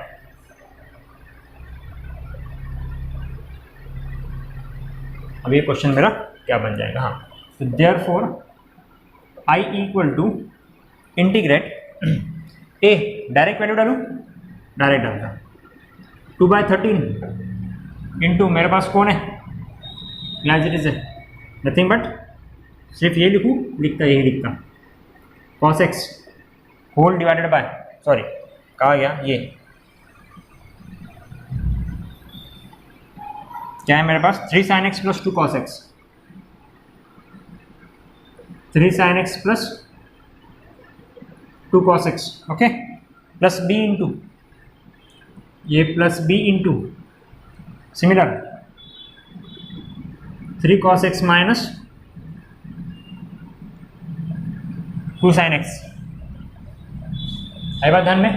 अब ये क्वेश्चन मेरा क्या बन जाएगा, हाँ, तो therefore I equal to integrate a, direct value डालूँ, डायरेक्ट डालता, 2/13 इंटू मेरे पास कौन है, एज है नथिंग बट, सिर्फ ये लिखूँ, लिखता यही लिखता, cos x whole divided by, sorry कहा गया ये क्या है मेरे पास, 3 sin x plus 2 cos x, 3 sin x plus 2 cos x, okay, plus b into ये plus b into similar 3 cos x minus 2 sin x, आई बात ध्यान में,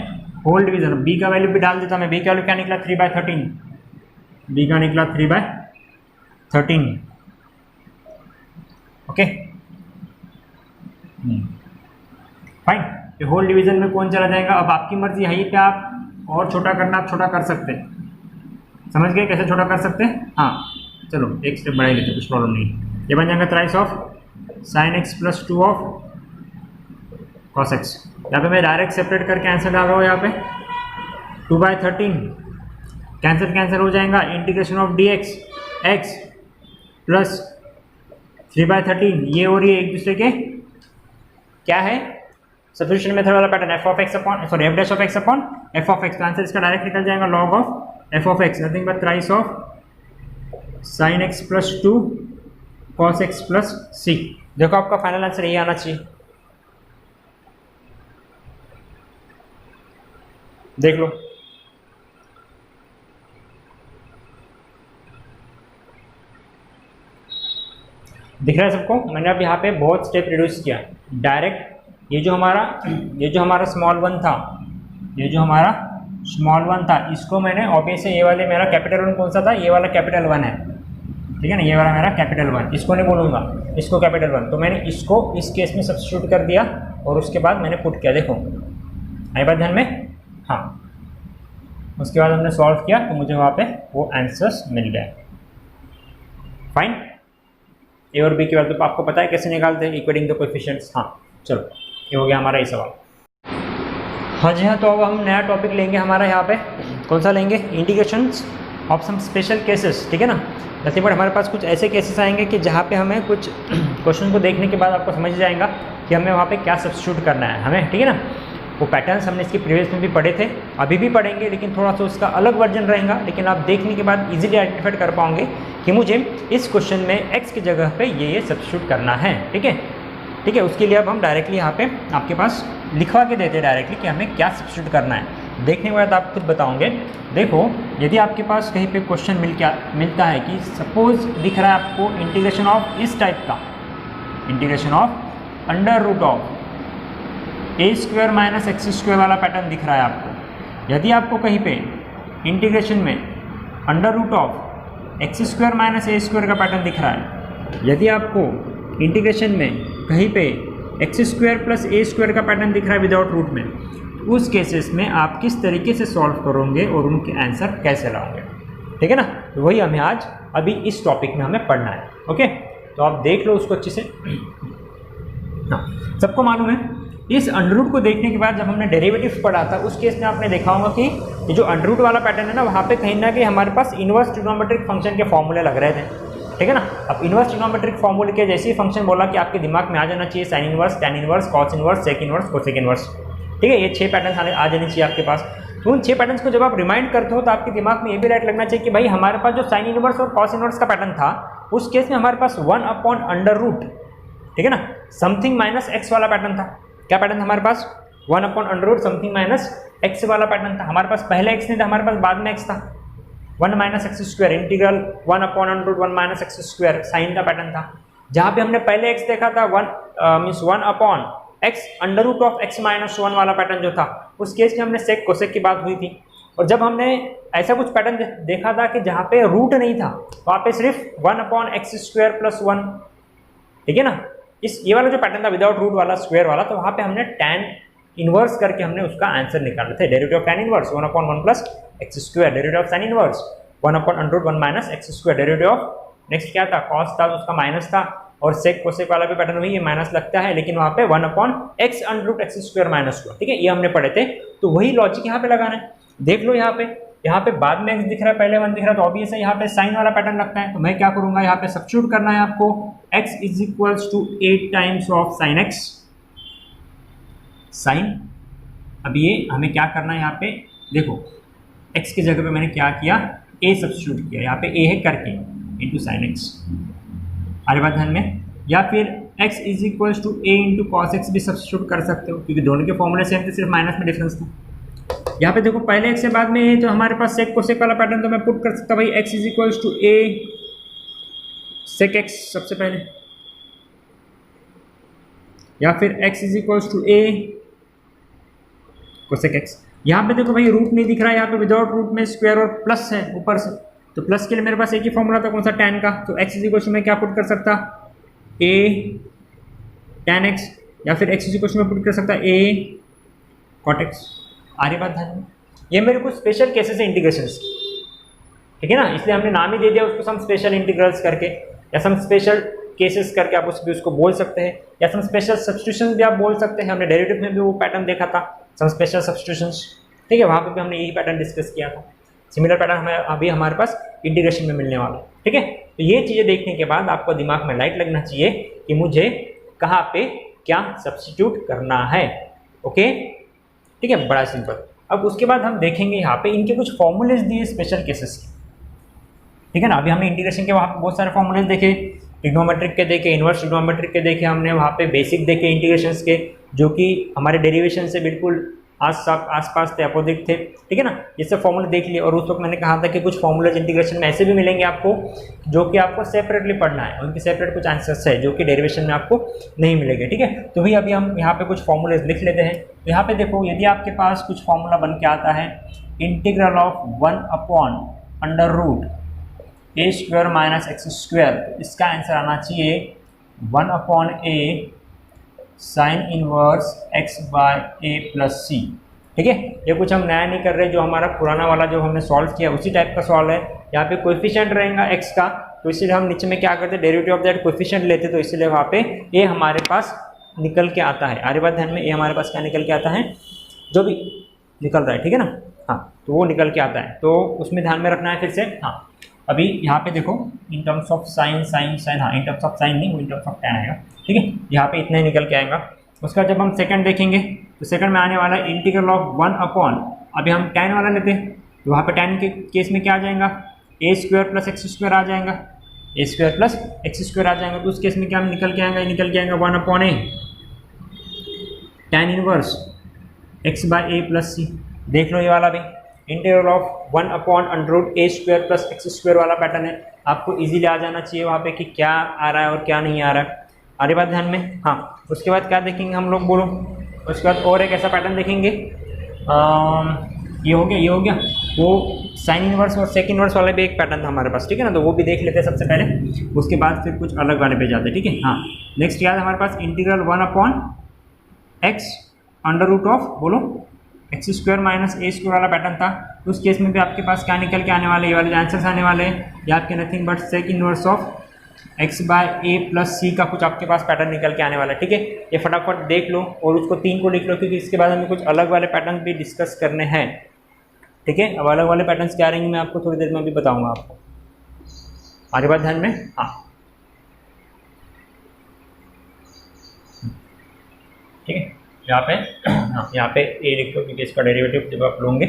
होल डिवीजन, b का वैल्यू भी डाल देता मैं, b का वैल्यू क्या निकला 3/13, b का निकला 3/13, ओके फाइन। ये होल डिवीजन में कौन चला जाएगा, अब आपकी मर्जी है, ये क्या आप और छोटा करना, आप छोटा कर सकते हैं, समझ गए कैसे छोटा कर सकते हैं, हाँ चलो एक स्टेप बढ़ा लेते, कुछ प्रॉब्लम नहीं, ये बन जाएगा thrice of sin x plus 2 of cos x, यहाँ पे मैं डायरेक्ट सेपरेट करके आंसर डाल रहा हूँ, यहाँ पे 2/13 कैंसिल हो जाएगा, integration of dx x plus 3/13, ये और ये एक दूसरे के क्या है, सब्स्टिट्यूशन मेथड वाला pattern, f of x upon sorry f dash of x upon f of x, तो आंसर इसका डायरेक्ट निकल जाएगा log of f of x, nothing but thrice of sin x plus 2 cos x plus c। देखो आपका final answer यही आना चाहिए, देख लो, दिख रहा है सबको, मैंने अब यहाँ पे बहुत स्टेप रिड्यूस किया, डायरेक्ट ये जो हमारा स्मॉल वन था, ये जो हमारा स्मॉल वन था, इसको मैंने ऑब्वियसली ये वाले मेरा कैपिटल वन कौन सा था, ये वाला कैपिटल वन है, ठीक है ना, ये वाला मेरा कैपिटल वन, इसको नहीं बोलूँगा, इसको कैपिटल वन, तो मैंने इसको इस केस में सब्स्टिट्यूट कर दिया और उसके बाद मैंने पुट किया, देखो आई बात ध्यान में, हाँ, उसके बाद हमने सॉल्व किया तो मुझे वहाँ पे वो आंसर्स मिल गए, फाइन। ए और बी के बाद तो आपको पता है कैसे निकालते हैं, इक्वेटिंग द कोएफिशिएंट्स, हाँ चलो ये हो गया हमारा ये सवाल। हाँ जी हाँ, तो अब हम नया टॉपिक लेंगे हमारा यहाँ पे, कौन सा लेंगे, integrations of some special cases, ठीक है ना, जैसे बट हमारे पास कुछ ऐसे केसेस आएंगे कि जहाँ पे हमें कुछ क्वेश्चन को देखने के बाद आपको समझ जाएगा कि हमें वहाँ पे क्या सब्स्टिट्यूट करना है हमें, ठीक है ना, वो पैटर्न्स हमने इसके प्रीवियस में भी पढ़े थे, अभी भी पढ़ेंगे, लेकिन थोड़ा सा उसका अलग वर्जन रहेगा, लेकिन आप देखने के बाद इजीली आइडेंटिफाई कर पाओगे कि मुझे इस क्वेश्चन में x की जगह पे ये सब्स्टिट्यूट करना है, ठीक है, ठीक है, उसके लिए अब हम डायरेक्टली यहाँ पे आपके पास लिखवा के देते हैं डायरेक्टली कि हमें क्या सब्स्टिट्यूट करना है, देखने के बाद आप खुद बताओगे। देखो यदि आपके पास कहीं पे क्वेश्चन मिलता है कि सपोज दिख रहा है आपको इंटीग्रेशन ऑफ इस टाइप का, integration of under root of a² minus x² वाला पैटर्न दिख रहा है आपको, यदि आपको कहीं पे इंटीग्रेशन में under root of x² minus a² का पैटर्न दिख रहा है, यदि आपको इंटीग्रेशन में कहीं पे x² प्लस a² का पैटर्न दिख रहा है विदाउट रूट में, उस केसेस में आप किस तरीके से सॉल्व करोगे और उनके आंसर कैसे लाओगे, ठीक है ना, तो वही हमें आज अभी इस टॉपिक में हमें पढ़ना है, ओके, तो आप देख लो उसको अच्छे से। हाँ, सबको मालूम है इस अंडररूट को देखने के बाद जब हमने डेरिवेटिव्स पढ़ा था उस केस में आपने देखा होगा कि ये जो अंडररूट वाला पैटर्न है ना, वहाँ पे कहीं ना कहीं हमारे पास इनवर्स ट्रिग्नोमेट्रिक फंक्शन के फॉर्मूले लग रहे थे, ठीक है ना। अब इनवर्स ट्रिग्नोमेट्रिक फॉर्मूले के जैसे ही फंक्शन बोला कि आपके दिमाग में आ जाना चाहिए sine inverse, tan inverse, cos inverse, sec inverse, cosec inverse, ठीक है, ये 6 पैटर्न्स आ जाने चाहिए आपके पास। तो उन 6 पैटर्न्स को जब आप रिमाइंड करते हो तो आपके दिमाग में ये भी राइट लगना चाहिए कि भाई हमारे पास जो साइन इनवर्स और कॉस इनवर्स का पैटर्न था उस केस में हमारे पास 1/√, ठीक है ना, समथिंग माइनस एक्स वाला पैटर्न था। क्या पैटर्न था हमारे पास? 1/√, समथिंग माइनस एक्स वाला पैटर्न था। हमारे पास पहले एक्स नहीं था, हमारे पास बाद में एक्स था। 1 minus x square integral 1/√1 minus x square sine का पैटर्न था। जहाँ पे हमने पहले एक्स देखा था 1/x under root of x minus 1 वाला पैटर्न जो था, उस केस में हमने सेक कोसेक की बात हुई थी। और जब हमने ऐसा कुछ पैटर्न देखा था कि जहाँ पे रूट नहीं था, वहाँ पे सिर्फ 1/x² + 1, ठीक है ना, ये वाला जो पैटर्न था विदाउट रूट वाला, स्क्वायर वाला, तो वहाँ पे हमने tan इनवर्स करके हमने उसका आंसर निकाले थे। Derivative of tan inverse 1/1 + x², derivative of sin inverse 1/√1 - x², derivative of next क्या था, कॉस था तो उसका माइनस था, और सेक कोसेक वाला भी पैटर्न वही है, माइनस लगता है, लेकिन वहाँ पे 1/x under root x square minus हुआ, ठीक है, ये हमने पढ़े थे। तो वही लॉजिक यहाँ पे लगाना है। देख लो यहाँ पे बाद में x दिख रहा है, पहले 1 दिख रहा है, तो ऑब्वियस है यहाँ पे साइन वाला पैटर्न लगता है। तो मैं क्या करूँगा, यहाँ पे सब्स्टिट्यूट करना है आपको, x is equals to 8 times of sine x sine. अब ये हमें क्या करना है, यहाँ पे देखो x की जगह पे मैंने क्या किया, a सब्स्टिट्यूट किया, यहाँ पे a है करके इंटू साइन x, आगे बात ध्यान में। या फिर x is equals to a into cos x भी सब्स्टिट्यूट कर सकते हो, क्योंकि दोनों के फॉर्मूले सेम थे, सिर्फ माइनस में डिफरेंस था। यहाँ पे देखो पहले x से बाद में a, तो हमारे पास सेक कोसेक वाला पैटर्न, तो मैं पुट कर सकता भाई x is equals to a sec x सबसे पहले, या फिर x is equals to a cosec x। यहाँ पे देखो भाई रूट नहीं दिख रहा है, यहाँ पे विदाउट रूट में स्क्वायर और प्लस है ऊपर से, तो प्लस के लिए मेरे पास एक ही फॉर्मूला था, कौन सा, tan का। तो x इज इक्वल्स टू मैं क्या पुट कर सकता, a tan x, या फिर x इज इक्वल्स टू मैं पुट कर सकता a cot x। आ रही बात ध्यान में। ये मेरे को स्पेशल केसेस है इंटीग्रेशन, ठीक है ना, इसलिए हमने नाम ही दे दिया उसको सम स्पेशल इंटीग्रल्स करके, या सम स्पेशल केसेस करके आप उसको बोल सकते हैं, या सम स्पेशल सब्स्टिट्यूशन भी आप बोल सकते हैं। हमने डेरिवेटिव में भी वो पैटर्न देखा था, सम स्पेशल सब्स्टिट्यूशंस, ठीक है, वहाँ पे भी हमने यही पैटर्न डिस्कस किया था। सिमिलर पैटर्न हमें अभी हमारे पास इंटीग्रेशन में मिलने वाला है, ठीक है। तो ये चीज़ें देखने के बाद आपको दिमाग में लाइट लगना चाहिए कि मुझे कहाँ पे क्या सब्स्टिट्यूट करना है, ओके, ठीक है, बड़ा सिंपल। अब उसके बाद हम देखेंगे यहाँ पे इनके कुछ फॉर्मूलेज दिए स्पेशल केसेस के, ठीक है ना। अभी हमने इंटीग्रेशन के वहाँ पे बहुत सारे फॉर्मूलेज देखे, ट्रिग्नोमेट्रिक के देखे, इन्वर्स ट्रिग्नोमेट्रिक के देखे, हमने वहाँ पे बेसिक देखे इंटीग्रेशंस के, जो कि हमारे डेरिवेशन से बिल्कुल आसपास थे, अपोजिट थे, ठीक है ना। जैसे फॉर्मूले देख लिए, और उस वक्त मैंने कहा था कि कुछ फॉर्मूलेज इंटीग्रेशन में ऐसे भी मिलेंगे आपको, जो कि आपको सेपरेटली पढ़ना है, उनके सेपरेट कुछ आंसर्स है जो कि डेरिवेशन में आपको नहीं मिलेंगे, ठीक है। तो भाई अभी हम यहाँ पे कुछ फॉर्मूलेज लिख लेते हैं। तो यहाँ पे देखो, यदि आपके पास कुछ फॉर्मूला बन के आता है, integral of 1/√a square minus x square, इसका आंसर आना चाहिए 1/a sine inverse x by a plus C, ठीक है। ये कुछ हम नया नहीं कर रहे, जो हमारा पुराना वाला जो हमने सॉल्व किया उसी टाइप का सॉल्व है। यहाँ पे कोएफिशिएंट रहेगा x का, तो इसीलिए हम नीचे में क्या करते हैं, डेरिवेटिव ऑफ दैट कोएफिशिएंट लेते, तो इसलिए वहाँ पे a हमारे पास निकल के आता है। आगे बात ध्यान में, a हमारे पास क्या निकल के आता है, जो भी निकल रहा है, ठीक है ना, हाँ, तो वो निकल के आता है, तो उसमें ध्यान में रखना है फिर से। हाँ, अभी यहाँ पे देखो इन टर्म्स ऑफ साइन, हाँ, इन टर्म्स ऑफ साइन नहीं, वो इन टर्म्स ऑफ टैन आएगा, ठीक है, यहाँ पे इतना ही निकल के आएगा। उसका जब हम सेकंड देखेंगे, तो सेकंड में आने वाला इंटीग्रल ऑफ 1/, अभी हम टैन वाला लेते हैं, तो वहाँ पे टैन के केस में क्या आ जाएगा, a square plus x square आ जाएगा, a square plus x square आ जाएगा। तो उस केस में क्या निकल के आएगा, 1/a tan inverse x by a plus C. देख लो ये वाला भी integral of 1/√a square plus x square वाला पैटर्न है, आपको इजीली आ जाना चाहिए वहाँ पे कि क्या आ रहा है और क्या नहीं आ रहा है। आगे बात ध्यान में। हाँ, उसके बाद क्या देखेंगे हम लोग, बोलो, उसके बाद और एक ऐसा पैटर्न देखेंगे, ये हो गया, वो साइन इनवर्स और सेक इनवर्स वाला भी एक पैटर्न था हमारे पास, ठीक है ना, तो वो भी देख लेते हैं सबसे पहले, उसके बाद फिर कुछ अलग वाले पे जाते हैं, ठीक है। हाँ, नेक्स्ट याद हमारे पास integral 1/x under root of, बोलो, x square minus a square वाला पैटर्न था। तो उस केस में भी आपके पास क्या निकल के आने वाले, ये वाले आंसर्स आने वाले हैं, या आपके nothing but sec inverse of x by a plus C का कुछ आपके पास पैटर्न निकल के आने वाला है, ठीक है। ये फटाफट देख लो और उसको 3 को लिख लो, क्योंकि इसके बाद हमें कुछ अलग वाले पैटर्न भी डिस्कस करने हैं, ठीक है। अब अलग वाले पैटर्न्स क्या रहेंगे मैं आपको थोड़ी देर में भी बताऊंगा आपको। आगे बात ध्यान में। हाँ, ठीक है, यहाँ पे हाँ, यहाँ पे a लिख लो, क्योंकि इसका डेरिवेटिव जब आप लोगे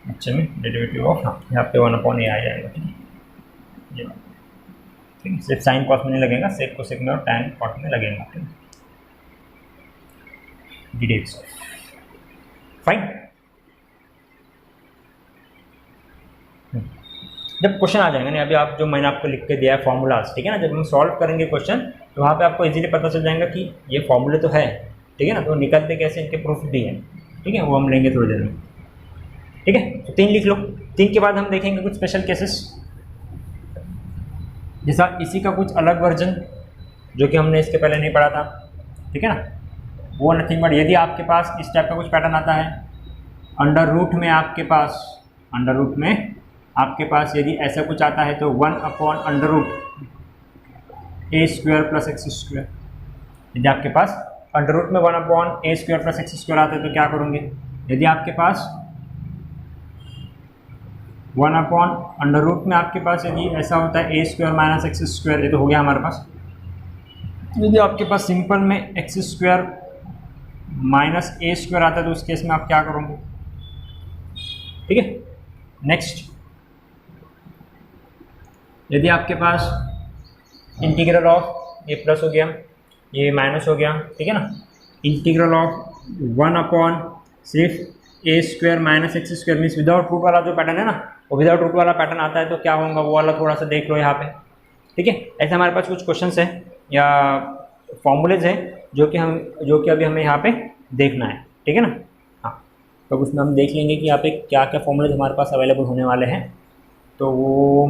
अच्छे में, डेरिवेटिव ऑफ, हाँ, यहाँ पे 1/a आ जाएगा, ठीक है, ये ठीक है। सिर्फ साइन कॉस में नहीं लगेगा, सेक को सेक में और टैन कॉट में लगेगा, ठीक है, डिटेल्स फाइन। जब क्वेश्चन आ जाएंगे ना, अभी आप जो मैंने आपको लिख के दिया है फॉर्मूलाज, ठीक है ना, जब हम सॉल्व करेंगे क्वेश्चन, तो वहाँ पे आपको इजीली पता चल जाएगा कि ये फॉर्मूले तो है, ठीक है ना, तो निकलते कैसे, इनके प्रूफ भी हैं, ठीक है, वो हम लेंगे थोड़ी देर में, ठीक है। तो 3 लिख लो। 3 के बाद हम देखेंगे कुछ स्पेशल केसेस, जैसा इसी का कुछ अलग वर्जन जो कि हमने इसके पहले नहीं पढ़ा था, ठीक है ना, वो नथिंग बट यदि आपके पास इस टाइप का कुछ पैटर्न आता है, अंडर रूट में आपके पास यदि ऐसा कुछ आता है तो 1/√a² प्लस x²। यदि आपके पास अंडर रूट में 1/a² प्लस x² आता है तो क्या करोगे? यदि आपके पास 1/√, में आपके पास यदि ऐसा होता है a² माइनस x², ये तो हो गया हमारे पास। यदि आपके पास सिंपल में x² माइनस a² आता है तो उस केस में आप क्या करोगे? ठीक है। नेक्स्ट, यदि आपके पास इंटीग्रल ऑफ ये प्लस हो गया, ये माइनस हो गया, ठीक है ना, इंटीग्रल ऑफ 1/ सिर्फ a² minus x² means without root वाला जो पैटर्न है ना, वो विदाउट रूट वाला पैटर्न आता है तो क्या होगा वो वाला थोड़ा सा देख लो यहाँ पे। ठीक है, ऐसे हमारे पास कुछ क्वेश्चंस है या फॉर्मूलेज है जो कि अभी हमें यहाँ पे देखना है। ठीक है ना। हाँ, तो उसमें हम देख लेंगे कि यहाँ पे क्या क्या फॉर्मूलेज हमारे पास अवेलेबल होने वाले हैं। तो वो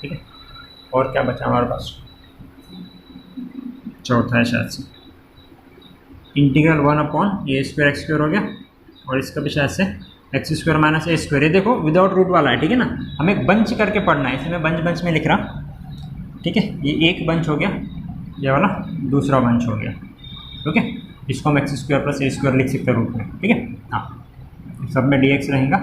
ठीक है, और क्या बचा हमारे पास? चौथा है शायद से इंटीग्रल 1/a² x² हो गया, और इसका भी शायद से x² माइनस a²। ये देखो विदाउट रूट वाला है। ठीक है ना, हमें बंच करके पढ़ना है, इसमें बंच में लिख रहा। ठीक है, ये एक बंच हो गया, ये वाला दूसरा बंच हो गया। ओके, इसको हम x² प्लस a² लिख सकते हैं रूट में। ठीक है। हाँ, सब में dx रहेगा,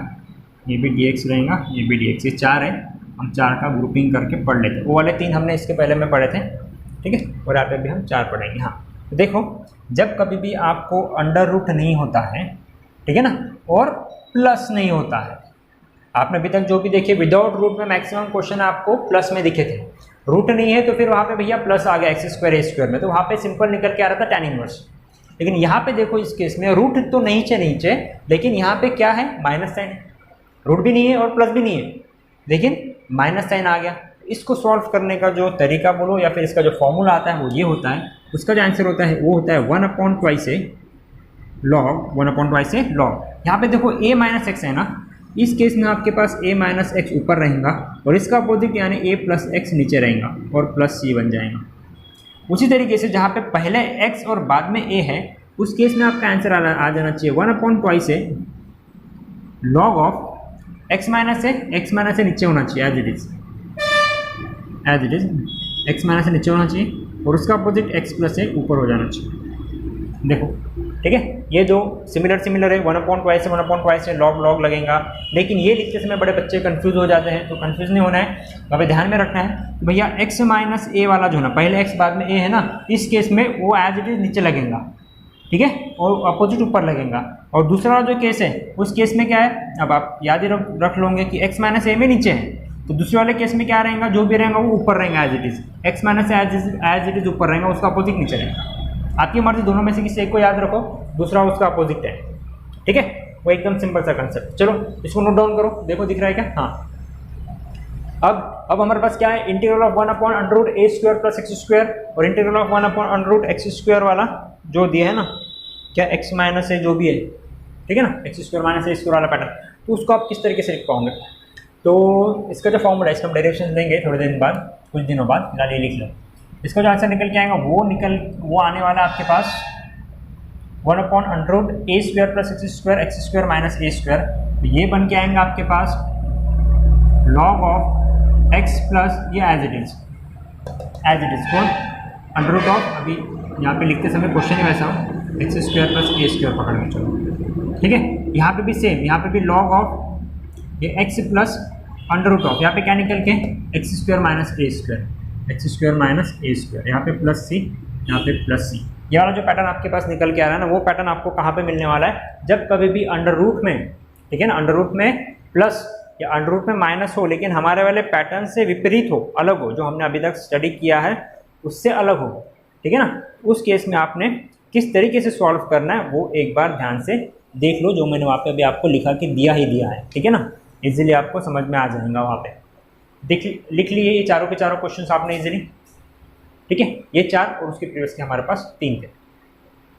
ये भी dx रहेगा, ये भी dx, ये 4 है। हम 4 का ग्रुपिंग करके पढ़ लेते हैं। वो वाले 3 हमने इसके पहले में पढ़े थे। ठीक है, और यहाँ पे भी हम 4 पढ़ेंगे। हाँ, तो देखो, जब कभी भी आपको अंडर रूट नहीं होता है, ठीक है ना, और प्लस नहीं होता है, आपने अभी तक जो भी देखे विदाउट रूट में मैक्सिमम क्वेश्चन आपको प्लस में दिखे थे। रूट नहीं है तो फिर वहाँ पे भैया प्लस आ गया x² a² में, तो वहाँ पे सिंपल निकल के आ रहा था tan इनवर्स। लेकिन यहाँ पे देखो इस केस में रूट तो नीचे, लेकिन यहाँ पे क्या है? माइनस साइन है। रूट भी नहीं है और प्लस भी नहीं है, लेकिन माइनस साइन आ गया। इसको सॉल्व करने का जो तरीका बोलो या फिर इसका जो फॉर्मूला आता है वो ये होता है। उसका जो आंसर होता है वो होता है 1/2a लॉग 1/2a लॉग। यहाँ पे देखो a माइनस एक्स है ना, इस केस में आपके पास a माइनस एक्स ऊपर रहेगा और इसका अपोजिट यानी a प्लस एक्स नीचे रहेगा और प्लस c बन जाएगा। उसी तरीके से जहाँ पे पहले x और बाद में a है, उस केस में आपका आंसर आ जाना चाहिए 1/2a log of x minus है नीचे होना चाहिए as it is x minus नीचे होना चाहिए और उसका अपोजिट x प्लस है ऊपर हो जाना चाहिए। देखो, ठीक है, ये जो सिमिलर है 1/2 से लॉग लगेगा। लेकिन ये लिखते समय बड़े बच्चे कंफ्यूज हो जाते हैं, तो कंफ्यूज नहीं होना है, वहाँ पे ध्यान में रखना है कि भैया x माइनस a वाला जो है ना, पहले x बाद में a है ना, इस केस में वो एज इट इज नीचे लगेगा। ठीक है, और अपोजिट ऊपर लगेगा। और दूसरा जो केस है उस केस में क्या है, अब आप याद ही रख लोगे कि x माइनस a में नीचे है, तो दूसरे वाले केस में क्या रहेगा? जो भी रहेगा वो ऊपर रहेगा as it is. x minus as it is ऊपर रहेगा, उसका अपोजिट नीचे रहेगा। आपकी मर्जी, दोनों में से किसी एक को याद रखो, दूसरा उसका अपोजिट है। ठीक है, वो एकदम सिंपल सा कंसेप्ट। चलो इसको नोट डाउन करो, देखो दिख रहा है क्या? हाँ, अब हमारे पास क्या है? Integral of 1/√a² plus x² और इंटीग्रल ऑफ 1/√x² वाला जो दिया है ना, क्या x माइनस है जो भी है, ठीक है ना, x² माइनस a² वाला पैटर्न, तो उसको आप किस तरीके से लिख पाओगे? तो इसका जो फॉर्मूला है, इसका हम डेरिवेशन देंगे थोड़े दिन बाद, कुछ दिनों बाद। फिलहाल ये लिख लो। इसका जो आंसर निकल के आएगा वो आने वाला है आपके पास 1/√a² plus x² minus a²। तो ये बन के आएंगे आपके पास लॉग ऑफ x प्लस ये एज इट इज कौन अंडर ऑफ, अभी यहाँ पे लिखते समय क्वेश्चन ही वैसा हो, x² प्लस a² पकड़ के चलो। ठीक है, यहाँ पे भी सेम, यहाँ पे भी लॉग ऑफ ये x प्लस अंडर ऑफ, यहाँ पे क्या निकल के x² माइनस a², यहाँ पे प्लस c, यहाँ पे प्लस c। ये वाला जो पैटर्न आपके पास निकल के आ रहा है ना, वो पैटर्न आपको कहाँ पे मिलने वाला है? जब कभी भी अंडर रूट में, ठीक है ना, अंडर रूट में प्लस या अंडर रूट में माइनस हो, लेकिन हमारे वाले पैटर्न से विपरीत हो, अलग हो, जो हमने अभी तक स्टडी किया है उससे अलग हो, ठीक है ना, उस केस में आपने किस तरीके से सॉल्व करना है वो एक बार ध्यान से देख लो, जो मैंने वहाँ पे अभी आपको लिखा कि दिया है। ठीक है ना, इजीली आपको समझ में आ जाएगा। वहाँ पे लिख लिए ये चारों के चारों क्वेश्चंस आपने इजीली। ठीक है, ये 4 और उसके प्रीवियस के हमारे पास 3 थे।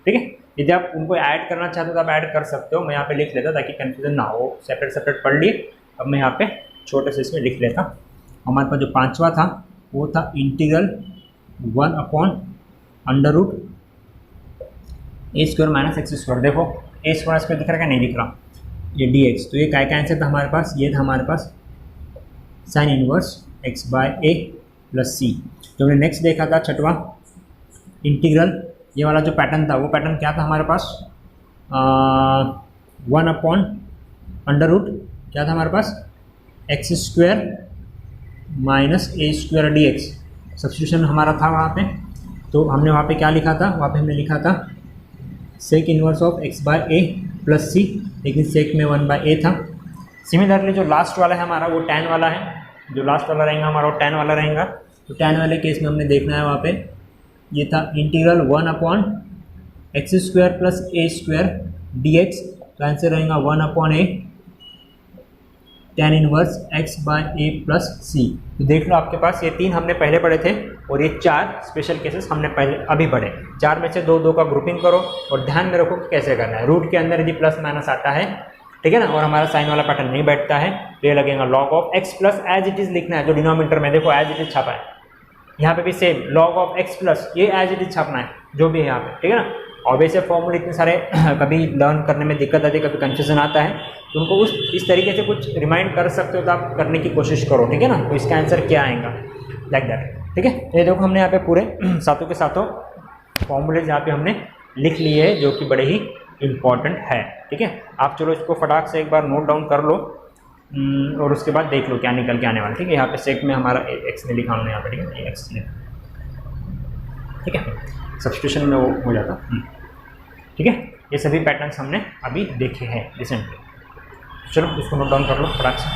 ठीक है, यदि आप उनको ऐड करना चाहते हो तो आप ऐड कर सकते हो। मैं यहाँ पे लिख लेता ताकि कन्फ्यूजन ना हो, सेपरेट पढ़ लिए। अब मैं यहाँ पे छोटे से इसमें लिख लेता। हमारे पास जो 5वां था वो था इंटीग्रल 1/√a² माइनस x²। देखो a² इसको दिख रहा है, नहीं दिख रहा, ये dx, तो ये क्या आंसर था हमारे पास, ये था हमारे पास साइन इनवर्स x/a + c। जो हमने नेक्स्ट देखा था छठवां इंटीग्रल, ये वाला जो पैटर्न था वो पैटर्न क्या था हमारे पास, 1/√, क्या था हमारे पास, x² minus a² dx। Substitution हमारा था वहाँ पे, तो हमने वहाँ पे क्या लिखा था, वहाँ पे हमने लिखा था सेक इनवर्स ऑफ x/a + c, लेकिन सेक में 1/a था। सिमिलरली जो लास्ट वाला है हमारा वो tan वाला है, जो लास्ट वाला रहेगा हमारा वो tan वाला रहेगा। तो tan वाले केस में हमने देखना है वहाँ पे, ये था इंटीग्रल 1/x² + a² dx, तो आंसर रहेगा 1/a tan inverse x/a + c। तो देख लो आपके पास ये 3 हमने पहले पढ़े थे और ये 4 स्पेशल केसेस हमने पहले अभी पढ़े। 4 में से 2 का ग्रुपिंग करो और ध्यान में रखो कि कैसे करना है। रूट के अंदर यदि प्लस माइनस आता है, ठीक है ना, और हमारा साइन वाला पैटर्न नहीं बैठता है, तो ये लगेगा log of x plus as it is लिखना है। जो डिनोमिनेटर में देखो एज इट इज छापा है, यहाँ पे भी same log of x plus, ये एज इट इज छापना है जो भी है यहाँ पे, ठीक है ना। और वैसे फॉर्मूले इतने सारे कभी लर्न करने में दिक्कत आती है, कभी कन्फ्यूजन आता है, तो उनको इस तरीके से कुछ रिमाइंड कर सकते हो तो आप करने की कोशिश करो, ठीक है ना। तो इसका आंसर क्या आएगा, लाइक दैट, ठीक है। ये देखो हमने यहाँ पे पूरे सातों के सातों फॉर्मूलेज यहाँ पे हमने लिख लिए हैं, जो कि बड़े ही इंपॉर्टेंट है, ठीक है। आप चलो इसको फटाक से एक बार नोट डाउन कर लो और उसके बाद देख लो क्या निकल के आने वाला, ठीक है। यहाँ पे सेक में हमारा एक्स ने लिखा हमने यहाँ पे, ठीक है, एक्स ने, ठीक है, सब्स्टिट्यूशन में वो हो जाता, ठीक है। ये सभी पैटर्न्स हमने अभी देखे हैं रिसेंटली। चलो इसको नोट डाउन कर लो फटाक से।